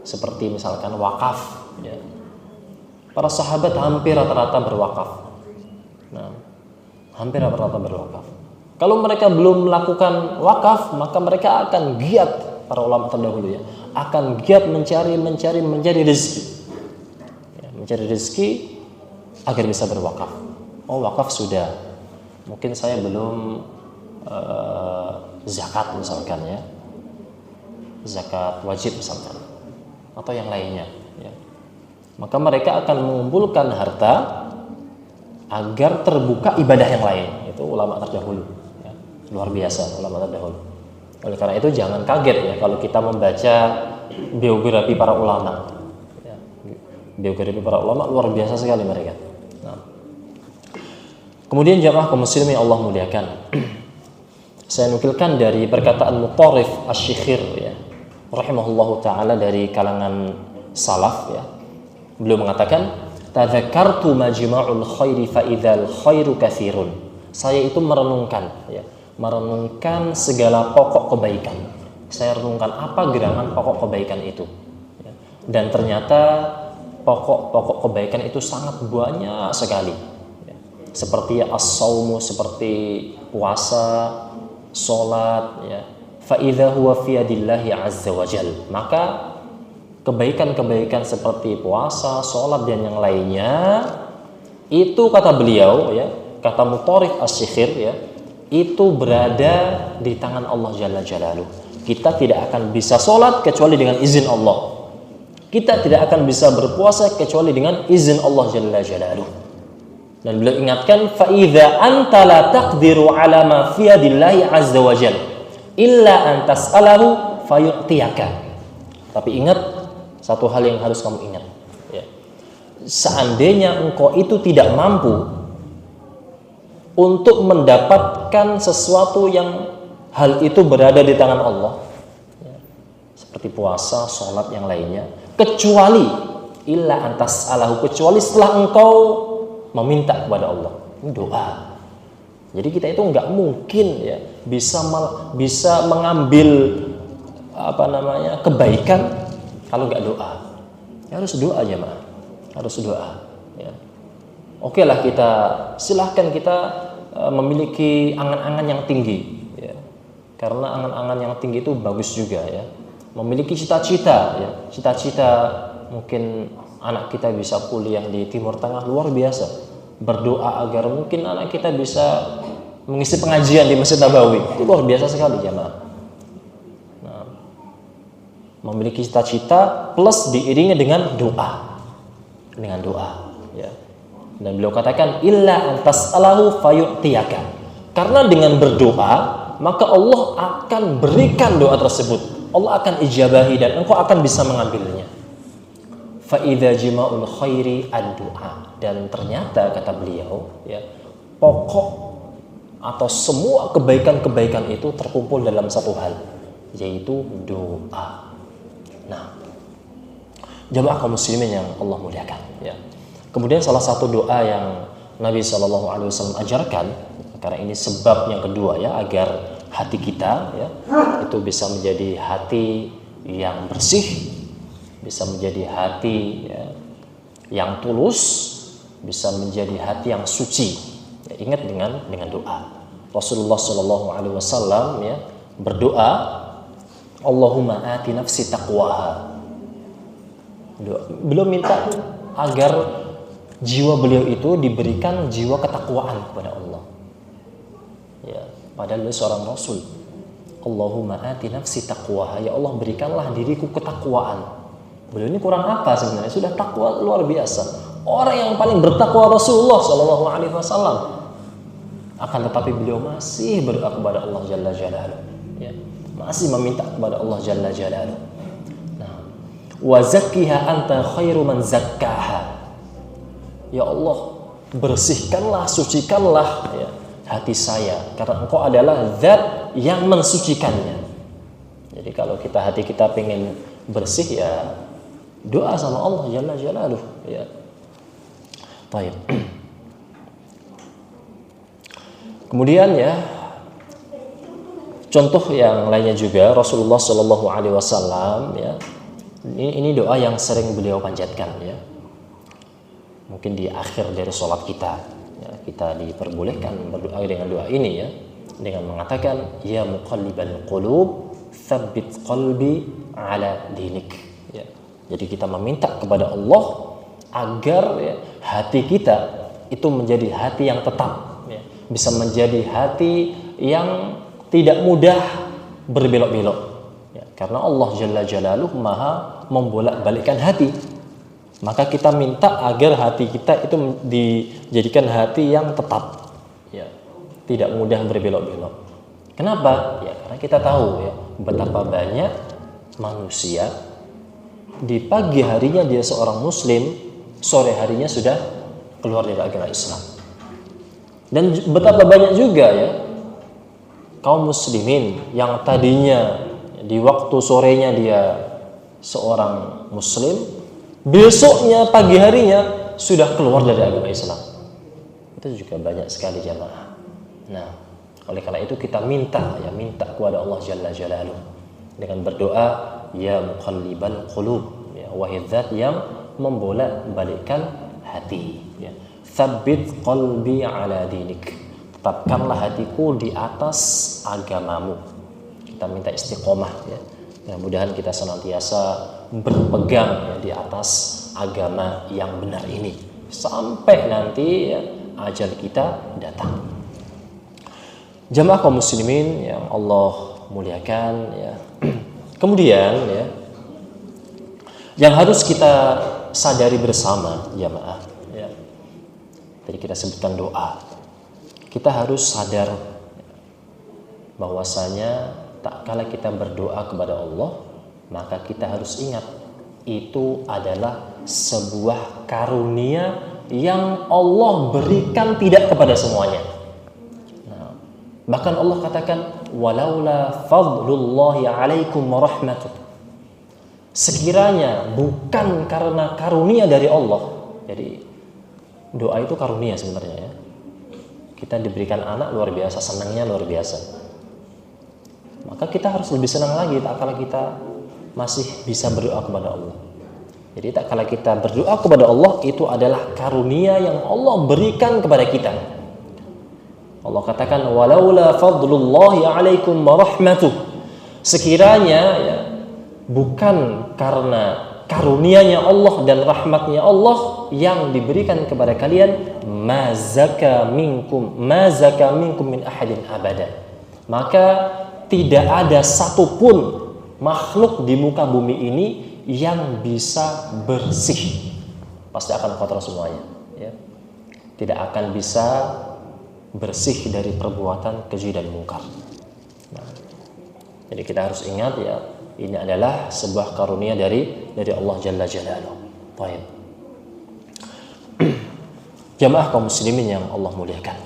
Seperti misalkan wakaf ya. Para sahabat hampir rata-rata berwakaf. Nah, hampir rata-rata berwakaf. Kalau mereka belum melakukan wakaf, maka mereka akan giat, para ulama terdahulu ya, akan giat mencari rezeki ya, mencari rezeki agar bisa berwakaf. Oh, wakaf sudah, mungkin saya belum zakat misalkan ya, zakat wajib misalkan, atau yang lainnya ya. Maka mereka akan mengumpulkan harta agar terbuka ibadah yang lain. Itu ulama terdahulu ya. Luar biasa ulama terdahulu. Oleh karena itu jangan kaget ya kalau kita membaca biografi para ulama ya. Biografi para ulama luar biasa sekali mereka. Nah. Kemudian jamaah kaum muslimin yang Allah muliakan, saya nukilkan dari perkataan Mutarrif Asy-Syikhir ya, rahimahullahu taala, dari kalangan salaf ya. Beliau mengatakan, tadzakartu majma'ul khairi fa idzal khairu katsirun. Saya itu merenungkan ya, merenungkan segala pokok kebaikan. Saya renungkan apa gerangan pokok kebaikan itu ya. Dan ternyata pokok-pokok kebaikan itu sangat banyak sekali ya. Seperti as-saumu, seperti puasa, salat ya. Fa idza huwa fi yadillahi azza wajal. Maka kebaikan-kebaikan seperti puasa, sholat dan yang lainnya itu, kata beliau ya, kata Mutarrif Asy-Syikhir ya, itu berada di tangan Allah Jalla Jalaluh. Kita tidak akan bisa sholat kecuali dengan izin Allah. Kita tidak akan bisa berpuasa kecuali dengan izin Allah Jalla Jalaluh. Dan beliau ingatkan, fa idza anta la taqdiru ala ma fi yadillahi azza wajal illa an tas'alahu fayu'tiyaka. Tapi ingat satu hal yang harus kamu ingat ya. Seandainya engkau itu tidak mampu untuk mendapatkan sesuatu yang hal itu berada di tangan Allah ya, seperti puasa, sholat, yang lainnya, kecuali illa antas alahu, kecuali setelah engkau meminta kepada Allah, doa. Jadi kita itu nggak mungkin ya bisa mengambil kebaikan kalau nggak doa. Ya, harus doa aja mah, harus doa ya. Oke lah, silahkan kita memiliki angan-angan yang tinggi ya. Karena angan-angan yang tinggi itu bagus juga ya. Memiliki cita-cita ya, cita-cita mungkin anak kita bisa kuliah di Timur Tengah, luar biasa. Berdoa agar mungkin anak kita bisa mengisi pengajian di Masjid Nabawi, itu luar biasa sekali jamaah. Memiliki cita-cita plus diiringi dengan doa, ya. Dan beliau katakan illa antas alahu fayu'tiyaka, karena dengan berdoa maka Allah akan berikan doa tersebut, Allah akan ijabahi dan engkau akan bisa mengambilnya. Fa idza jima'ul khairi ad-du'a, dan ternyata kata beliau ya, pokok atau semua kebaikan-kebaikan itu terkumpul dalam satu hal, yaitu doa. Nah, jamaah kaum muslimin yang Allah muliakan ya. Kemudian salah satu doa yang Nabi SAW ajarkan, karena ini sebab yang kedua ya, agar hati kita ya itu bisa menjadi hati yang bersih, bisa menjadi hati ya, yang tulus, bisa menjadi hati yang suci ya. Ingat dengan doa. Rasulullah SAW ya berdoa, Allahumma ati nafsi taqwaha. Beliau minta agar jiwa beliau itu diberikan jiwa ketakwaan kepada Allah. Ya, padahal beliau seorang Rasul. Allahumma ati nafsi taqwaha. Ya Allah, berikanlah diriku ketakwaan. Beliau ini kurang apa sebenarnya? Sudah takwa luar biasa. orang yang paling bertakwa Rasulullah Shallallahu Alaihi Wasallam. Akan tetapi beliau masih berdoa kepada Allah Jalla Jalaluhu, ya, masih meminta kepada Allah Jalla Jalaluhu. Nah, wa zakkiha anta khairu man zakkaha. Ya Allah, bersihkanlah, sucikanlah ya, hati saya, karena Engkau adalah Zat yang mensucikannya. Jadi kalau hati kita pengen bersih, ya doa sama Allah Jalla Jalaluhu, ya. Baik. Kemudian ya, contoh yang lainnya juga Rasulullah Shallallahu Alaihi Wasallam, ya, ini doa yang sering beliau panjatkan, ya. Mungkin di akhir dari sholat kita, ya, kita diperbolehkan berdoa dengan doa ini, ya, dengan mengatakan ya muqallibal qulub tsabbit qalbi ala dinik, ya. Jadi kita meminta kepada Allah agar ya, hati kita itu menjadi hati yang tetap, ya, bisa menjadi hati yang tidak mudah berbelok-belok, ya, karena Allah Jalla Jalaluhu maha membolak-balikkan hati. Maka kita minta agar hati kita itu dijadikan hati yang tetap, ya, tidak mudah berbelok-belok. Kenapa? Ya karena kita tahu ya betapa banyak manusia di pagi harinya dia seorang muslim, sore harinya sudah keluar dari agama Islam. Dan betapa banyak juga ya kaum muslimin yang tadinya di waktu sorenya dia seorang muslim, besoknya pagi harinya sudah keluar dari agama Islam. Itu juga banyak sekali jamaah. Nah, oleh karena itu kita minta kepada Allah Jalla Jalaluhu dengan berdoa ya muqallibal qulub, ya, wahai Zat yang membolak-balikkan hati, ya. Tsabbit qalbi ala dinik. Tetapkanlah hatiku di atas agamamu. Kita minta istiqomah, ya. Mudah-mudahan kita senantiasa berpegang ya, di atas agama yang benar ini sampai nanti ya, ajal kita datang. Jamaah kaum muslimin yang Allah muliakan, ya. Kemudian ya, yang harus kita sadari bersama jamaah, ya. Tadi kita sebutkan doa. Kita harus sadar bahwasanya tak kala kita berdoa kepada Allah, maka kita harus ingat itu adalah sebuah karunia yang Allah berikan tidak kepada semuanya. Nah, bahkan Allah katakan walaula fadlullahi alaikum warahmatuh. Sekiranya bukan karena karunia dari Allah. Jadi doa itu karunia sebenarnya, ya. Kita diberikan anak luar biasa, senangnya luar biasa. Maka kita harus lebih senang lagi tak kala kita masih bisa berdoa kepada Allah. Jadi tak kala kita berdoa kepada Allah itu adalah karunia yang Allah berikan kepada kita. Allah katakan walaula fadlullahi alaikum warahmatuh. Sekiranya ya, bukan karena karunia-Nya Allah dan rahmat-Nya Allah yang diberikan kepada kalian, ma zaka minkum min ahadin abada. Maka tidak ada satupun makhluk di muka bumi ini yang bisa bersih. Pasti akan kotor semuanya, ya. Tidak akan bisa bersih dari perbuatan keji dan mungkar. Nah, jadi kita harus ingat ya, ini adalah sebuah karunia dari Allah Jalla Jalaluhu. Baik. Jamaah kaum muslimin yang Allah muliakan.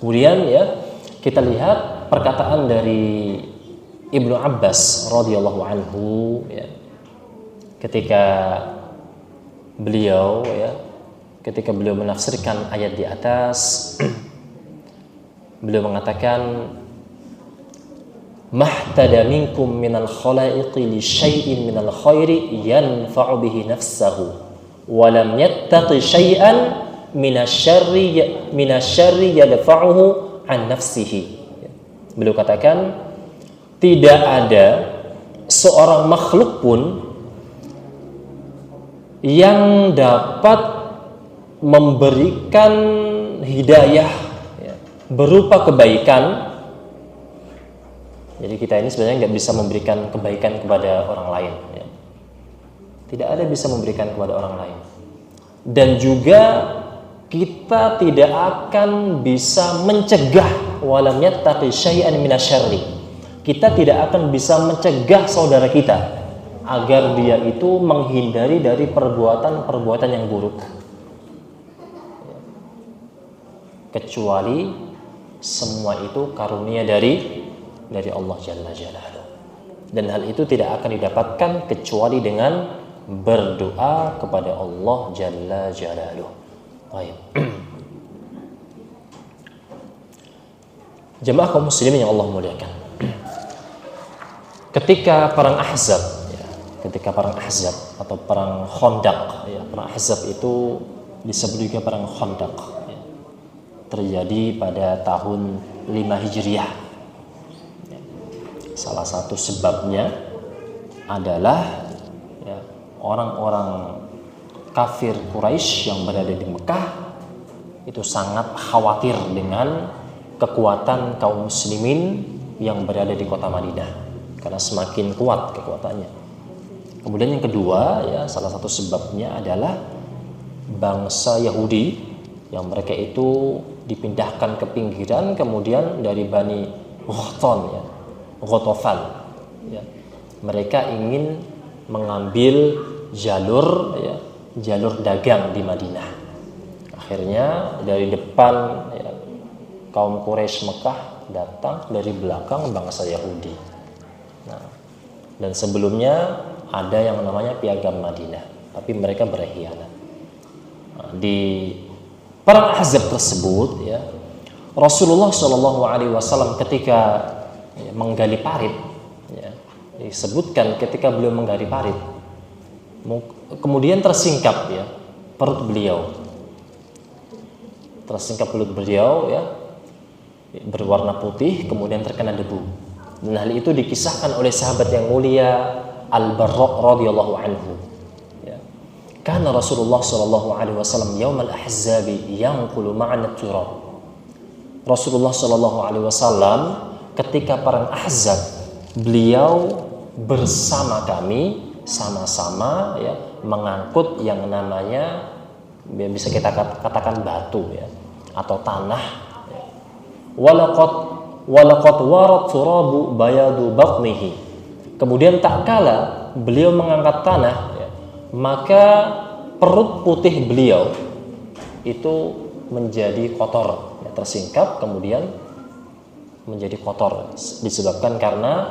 Kemudian ya, kita lihat perkataan dari Ibnu Abbas radhiyallahu anhu, ya, ketika beliau menafsirkan ayat di atas, beliau mengatakan mahtada minkum minal khalaiqi li syai'in minal khairi yanfa'u bihi nafsahu wa lam yattaqi syai'an minasyarri yadfa'uhu an nafsihi. Beliau katakan tidak ada seorang makhluk pun yang dapat memberikan hidayah, ya, berupa kebaikan. Jadi kita ini sebenarnya nggak bisa memberikan kebaikan kepada orang lain, ya. Tidak ada bisa memberikan kepada orang lain. dan juga kita tidak akan bisa mencegah walam yattaqi syai'an minasyarri. Kita tidak akan bisa mencegah saudara kita agar dia itu menghindari dari perbuatan-perbuatan yang buruk, kecuali semua itu karunia dari Allah Jalla Jalaluhu. Dan hal itu tidak akan didapatkan kecuali dengan berdoa kepada Allah Jalla Jalaluhu. Baik. Jemaah kaum muslimin yang Allah muliakan. Ketika perang Ahzab atau perang Khandaq, ya, perang Ahzab itu disebut juga perang Khandaq, ya, terjadi pada tahun 5 Hijriah. Ya. Salah satu sebabnya adalah ya, orang-orang kafir Quraisy yang berada di Mekah itu sangat khawatir dengan kekuatan kaum muslimin yang berada di kota Madinah, karena semakin kuat kekuatannya. Kemudian yang kedua, ya, salah satu sebabnya adalah bangsa Yahudi yang mereka itu dipindahkan ke pinggiran, kemudian dari Bani Ghatafan, ya, mereka ingin mengambil jalur dagang di Madinah. Akhirnya dari depan, ya, kaum Quraisy Mekah datang, dari belakang bangsa Yahudi. Nah, dan sebelumnya ada yang namanya Piagam Madinah, tapi mereka berkhianat. Nah, di perang Ahzab tersebut, ya, Rasulullah SAW ketika menggali parit, ya, disebutkan ketika beliau menggali parit, kemudian tersingkap, ya, perut beliau, ya, berwarna putih, kemudian terkena debu. Dan hal itu dikisahkan oleh sahabat yang mulia Al-Barra radhiyallahu anhu. Ya. Karena Rasulullah SAW yaumal ahzabi yanqulu ma'ana turab. Rasulullah SAW ketika perang Ahzab, beliau bersama kami sama-sama, ya, mengangkut yang namanya, bisa kita katakan batu, ya, atau tanah. Ya. Walaqad warat turabu bayadu batnihi. Kemudian tak kala beliau mengangkat tanah, ya, maka perut putih beliau itu menjadi kotor, ya, tersingkap kemudian menjadi kotor disebabkan karena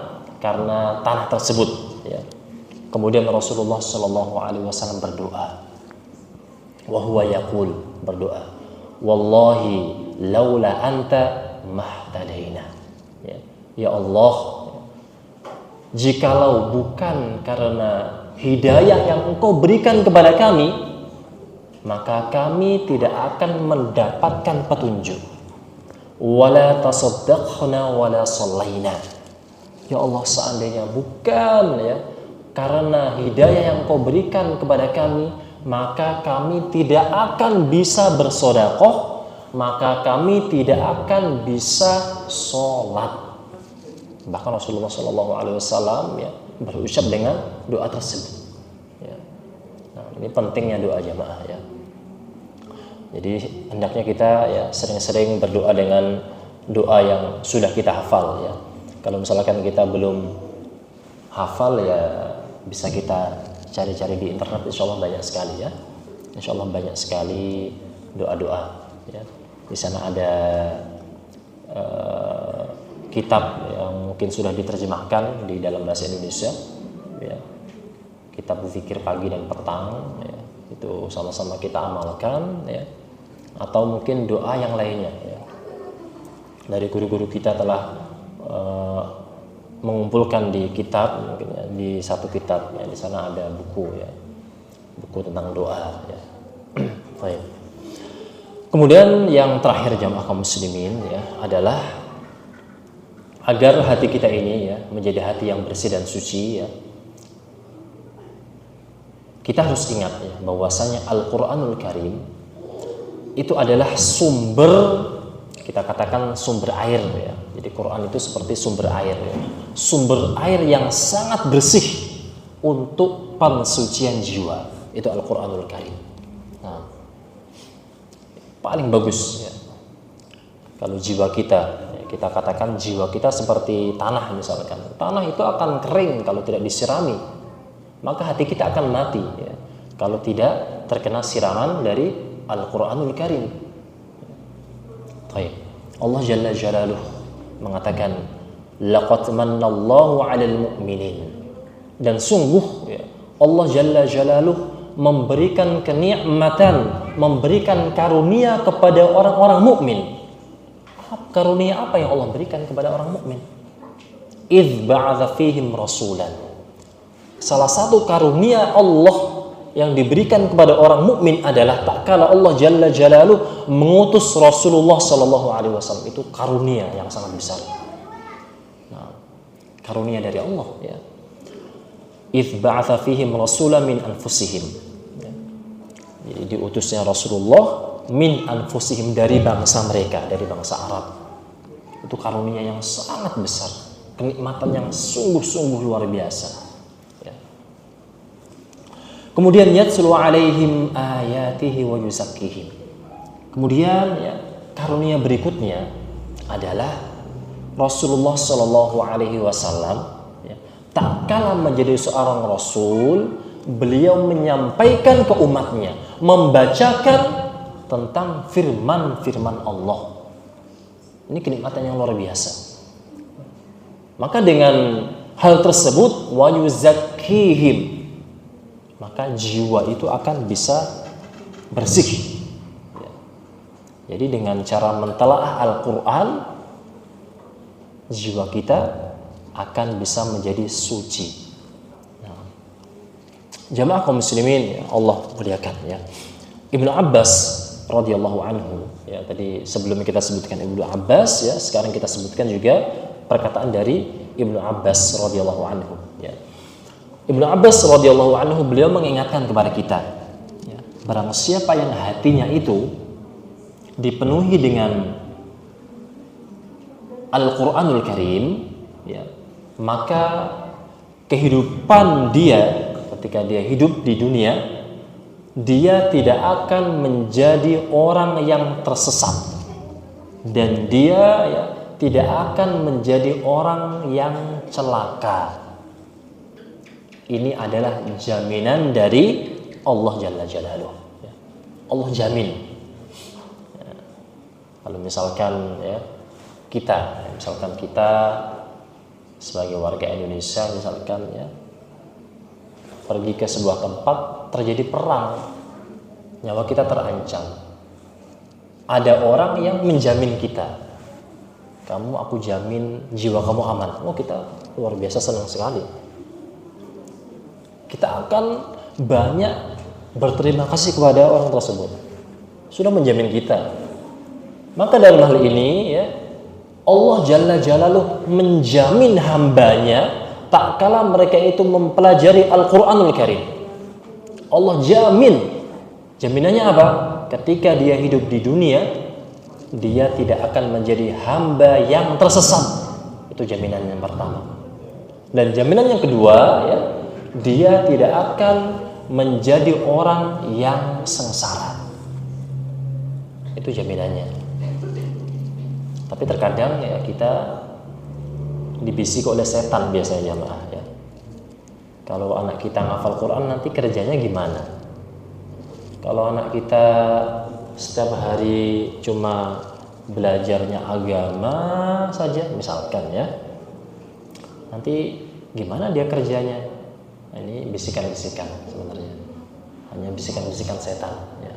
tanah tersebut, ya. Kemudian Rasulullah SAW berdoa, wa huwa yaqul, berdoa, wallahi laula anta mahtadaina. Ya Allah, jikalau bukan karena hidayah yang Engkau berikan kepada kami, maka kami tidak akan mendapatkan petunjuk. Wala tasaddaqna wala sallaina. Ya Allah, seandainya bukan, ya, karena hidayah yang Engkau berikan kepada kami, maka kami tidak akan bisa bersedekah, maka kami tidak akan bisa sholat. Bahkan Rasulullah SAW, ya, berucap dengan doa tersebut. Ya. Nah, ini pentingnya doa jamaah, ya. Jadi hendaknya kita, ya, sering-sering berdoa dengan doa yang sudah kita hafal, ya. Kalau misalkan kita belum hafal, ya, bisa kita cari-cari di internet. Insya Allah banyak sekali, ya. Insya Allah banyak sekali doa-doa, ya. Di sana ada kitab yang mungkin sudah diterjemahkan di dalam bahasa Indonesia, ya. Kitab Zikir Pagi dan Petang, ya. Itu sama-sama kita amalkan, ya. Atau mungkin doa yang lainnya, ya. Dari guru-guru kita telah mengumpulkan di kitab, mungkin, ya, di satu kitab, ya. Di sana ada buku, ya, buku tentang doa, ya. Baik. Kemudian yang terakhir jamaah kaum muslimin, ya, adalah agar hati kita ini, ya, menjadi hati yang bersih dan suci, ya, kita harus ingat, ya, bahwasanya Al-Quranul Karim itu adalah sumber, kita katakan sumber air, ya. Jadi Quran itu seperti sumber air, ya. Sumber air yang sangat bersih untuk pensucian jiwa, itu Al-Quranul Karim. Nah, paling bagus ya. Kalau jiwa kita, ya, kita katakan jiwa kita seperti tanah misalkan. Tanah itu akan kering kalau tidak disirami. Maka hati kita akan mati ya, kalau tidak terkena siraman dari Al-Quranul Karim. Baik. Allah Jalla Jalaluh mengatakan, laqad manallahu 'alal mu'minin. Dan sungguh ya, Allah Jalla Jalaluh memberikan kenikmatan, memberikan karunia kepada orang-orang mukmin. Karunia apa yang Allah berikan kepada orang mukmin? Idz ba'atsa fihim rasulan. Salah satu karunia Allah yang diberikan kepada orang mukmin adalah tak kala Allah Jalla Jalaluh mengutus Rasulullah sallallahu alaihi wasallam. Itu karunia yang sangat besar. Nah, karunia dari Allah ya. Idz ba'atsa fihim rasulan min anfusihim. Ya. Jadi diutusnya Rasulullah min anfusihim, dari bangsa mereka, dari bangsa Arab. Itu karunia yang sangat besar, kenikmatan yang sungguh-sungguh luar biasa ya. Kemudian yatslu alaihim ayatihi wa yuzakkihim. Kemudian ya, karunia berikutnya adalah Rasulullah sallallahu alaihi wasallam ya, tak kala menjadi seorang rasul, beliau menyampaikan ke umatnya, membacakan tentang firman-firman Allah. Ini kenikmatan yang luar biasa. Maka dengan hal tersebut wa yuzakkihim, maka jiwa itu akan bisa bersih. Jadi dengan cara mentelaah Al-Quran, jiwa kita akan bisa menjadi suci. Nah, jamaah kaum muslimin ya, Allah muliakan ya. Ibnu Abbas radhiyallahu anhu ya, tadi sebelumnya kita sebutkan Ibnu Abbas ya, sekarang kita sebutkan juga perkataan dari Ibnu Abbas radhiyallahu anhu ya. Ibnu Abbas radhiyallahu anhu beliau mengingatkan kepada kita ya, barang siapa yang hatinya itu dipenuhi dengan Al-Quranul Karim ya, maka kehidupan dia ketika dia hidup di dunia, dia tidak akan menjadi orang yang tersesat, dan dia ya, tidak akan menjadi orang yang celaka. Ini adalah jaminan dari Allah Jalla Jalaluh ya. Allah jamin ya. Kalau misalkan ya, kita sebagai warga Indonesia misalkan ya, pergi ke sebuah tempat, terjadi perang, nyawa kita terancam, ada orang yang menjamin kita, kamu aku jamin jiwa kamu aman. Oh, kita luar biasa senang sekali. Kita akan banyak berterima kasih kepada orang tersebut, sudah menjamin kita. Maka dalam hal ini ya, Allah Jalla Jalaluh menjamin hambanya tak kala mereka itu mempelajari Al-Quranul Karim. Allah jamin. Jaminannya apa? Ketika dia hidup di dunia, dia tidak akan menjadi hamba yang tersesat. Itu jaminan yang pertama. Dan jaminan yang kedua ya, dia tidak akan menjadi orang yang sengsara. Itu jaminannya. Tapi terkadang ya, kita dibisik oleh setan biasanya jamaah ya. Kalau anak kita ngafal Quran nanti kerjanya gimana? Kalau anak kita setiap hari cuma belajarnya agama saja misalkan ya, nanti gimana dia kerjanya? Nah, ini bisikan-bisikan sebenarnya, hanya bisikan-bisikan setan ya.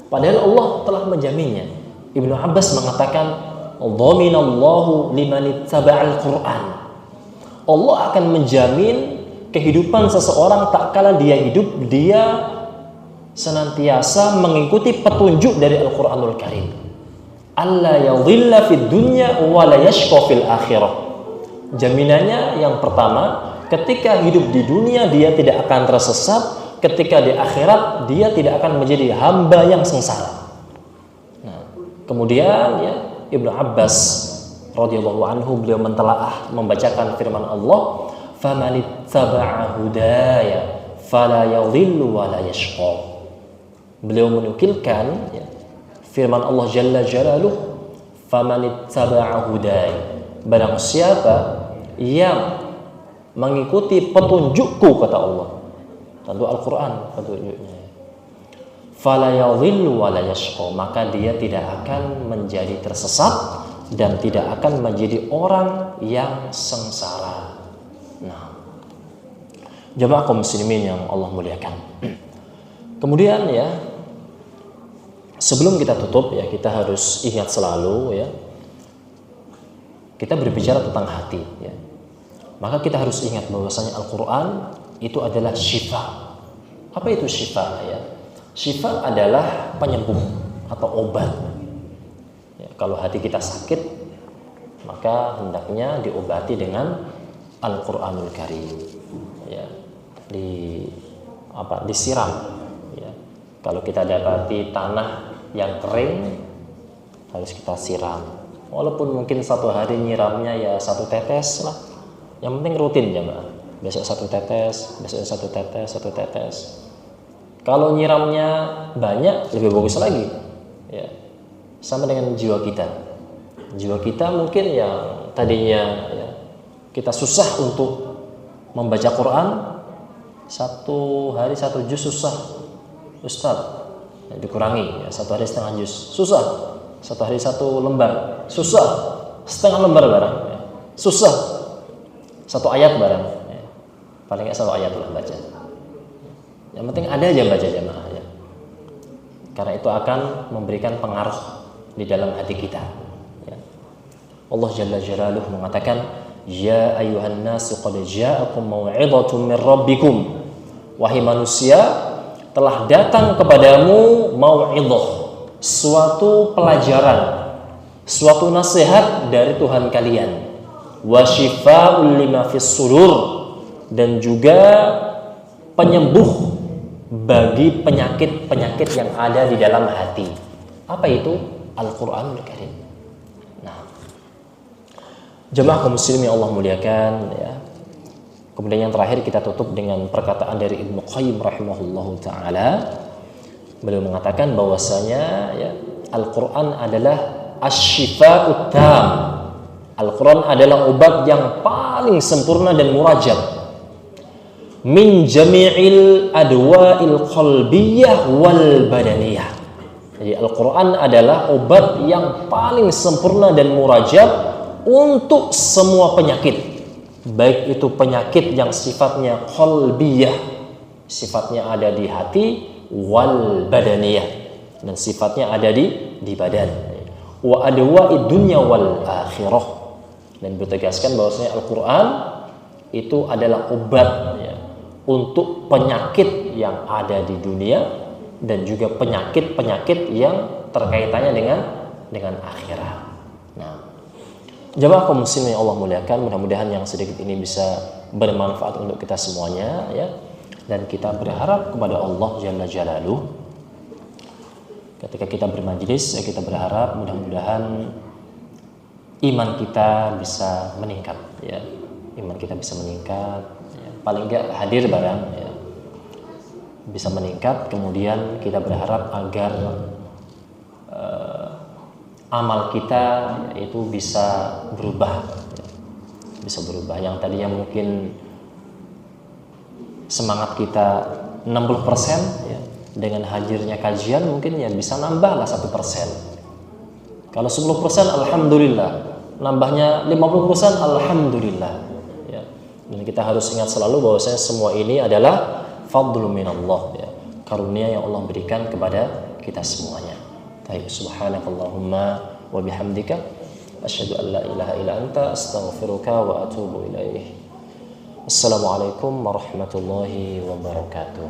Padahal Allah telah menjaminnya. Ibnu Abbas mengatakan, dhaminallahu liman ittaba'al Qur'an. Allah akan menjamin kehidupan seseorang tak kala dia hidup, dia senantiasa mengikuti petunjuk dari Al-Quranul Karim. Alla yadhilla fid dunya wa la yashqa fil akhirah. Jaminannya yang pertama, ketika hidup di dunia dia tidak akan tersesat, ketika di akhirat dia tidak akan menjadi hamba yang sengsara. Nah, kemudian ya, Ibnu Abbas radhiyallahu anhu beliau mentelaah membacakan firman Allah, "Famanittaba'a hudaya fala yadhillu wa la yashqa." Beliau menukilkan ya, Firman Allah Jalla Jalaluh, "Famanittaba'a hudai." Barang siapa yang mengikuti petunjukku, kata Allah. Tentu Al-Qur'an petunjuknya. Fala yadhillu wa la yashqa, maka dia tidak akan menjadi tersesat dan tidak akan menjadi orang yang sengsara. Nah, jemaah kaum muslimin yang Allah muliakan. Kemudian ya, sebelum kita tutup ya, kita harus ingat selalu ya, kita berbicara tentang hati ya. Maka kita harus ingat bahwasanya Al-Qur'an itu adalah syifa. Apa itu syifa ya? Syifa adalah penyembuh atau obat. Ya, kalau hati kita sakit, maka hendaknya diobati dengan Al-Qur'anul Karim. Ya, disiram. Ya. Kalau kita dapati tanah yang kering, harus kita siram. Walaupun mungkin satu hari nyiramnya ya 1 tetes lah. Yang penting rutin jemaah. Besok 1 tetes, besok 1 tetes, 1 tetes. Kalau nyiramnya banyak, lebih bagus lagi. Ya. Sama dengan jiwa kita. Jiwa kita mungkin yang tadinya ya, kita susah untuk membaca Quran, 1 hari 1 juz susah, Ustaz. Ya, dikurangi, ya, 1 hari setengah juz susah, 1 hari 1 lembar susah, setengah lembar barang ya. Susah, 1 ayat barang ya. Paling nggak 1 ayat lah baca. Yang penting ada aja baca jemaah ya. Karena itu akan memberikan pengaruh di dalam hati kita ya. Allah Jalla Jalaluhu mengatakan, "Ya ayyuhan nasu qad ja'akum mau'izatun min rabbikum." Wahai manusia, telah datang kepadamu mau'izah, suatu pelajaran, suatu nasihat dari Tuhan kalian. Wa syifaa'un lima fis sudur, dan juga penyembuh bagi penyakit-penyakit yang ada di dalam hati. Apa itu? Al-Qur'anul Karim. Nah, jemaah kaum muslimin yang Allah muliakan ya. Kemudian yang terakhir kita tutup dengan perkataan dari Ibnu Qayyim rahimahullahu taala. Beliau mengatakan bahwasanya ya, Al-Qur'an adalah asy-syifa'ut tam. Al-Qur'an adalah obat yang paling sempurna dan murajab min jami'il adwa'il qalbiyah wal badaniyah. Jadi Al-Qur'an adalah obat yang paling sempurna dan murajab untuk semua penyakit. Baik itu penyakit yang sifatnya qalbiyah, sifatnya ada di hati, wal badaniyah, dan sifatnya ada di badan. Wa adwa'id dunya wal akhirah. Dan bertegaskan bahwasanya Al-Qur'an itu adalah obat ya, untuk penyakit yang ada di dunia dan juga penyakit-penyakit yang terkaitannya dengan akhirat. Nah, jemaah kaum muslimin yang Allah muliakan, mudah-mudahan yang sedikit ini bisa bermanfaat untuk kita semuanya ya. Dan kita berharap kepada Allah Jalla Jalaluh, ketika kita bermajlis ya, kita berharap mudah-mudahan iman kita bisa meningkat ya. Iman kita bisa meningkat ya. Paling enggak hadir barang ya, bisa meningkat. Kemudian kita berharap agar amal kita itu bisa berubah ya. Bisa berubah. Yang tadinya mungkin semangat kita 60% ya, dengan hadirnya kajian mungkin ya bisa nambahlah 1%. Kalau 10% alhamdulillah, nambahnya 50% alhamdulillah ya. Dan kita harus ingat selalu bahwasanya semua ini adalah fadlu minallah ya, karunia yang Allah berikan kepada kita semuanya. Baik, subhanakallahumma wa bihamdika asyhadu an la ilaha illa anta astaghfiruka wa atubu ilaih. Assalamualaikum warahmatullahi wabarakatuh.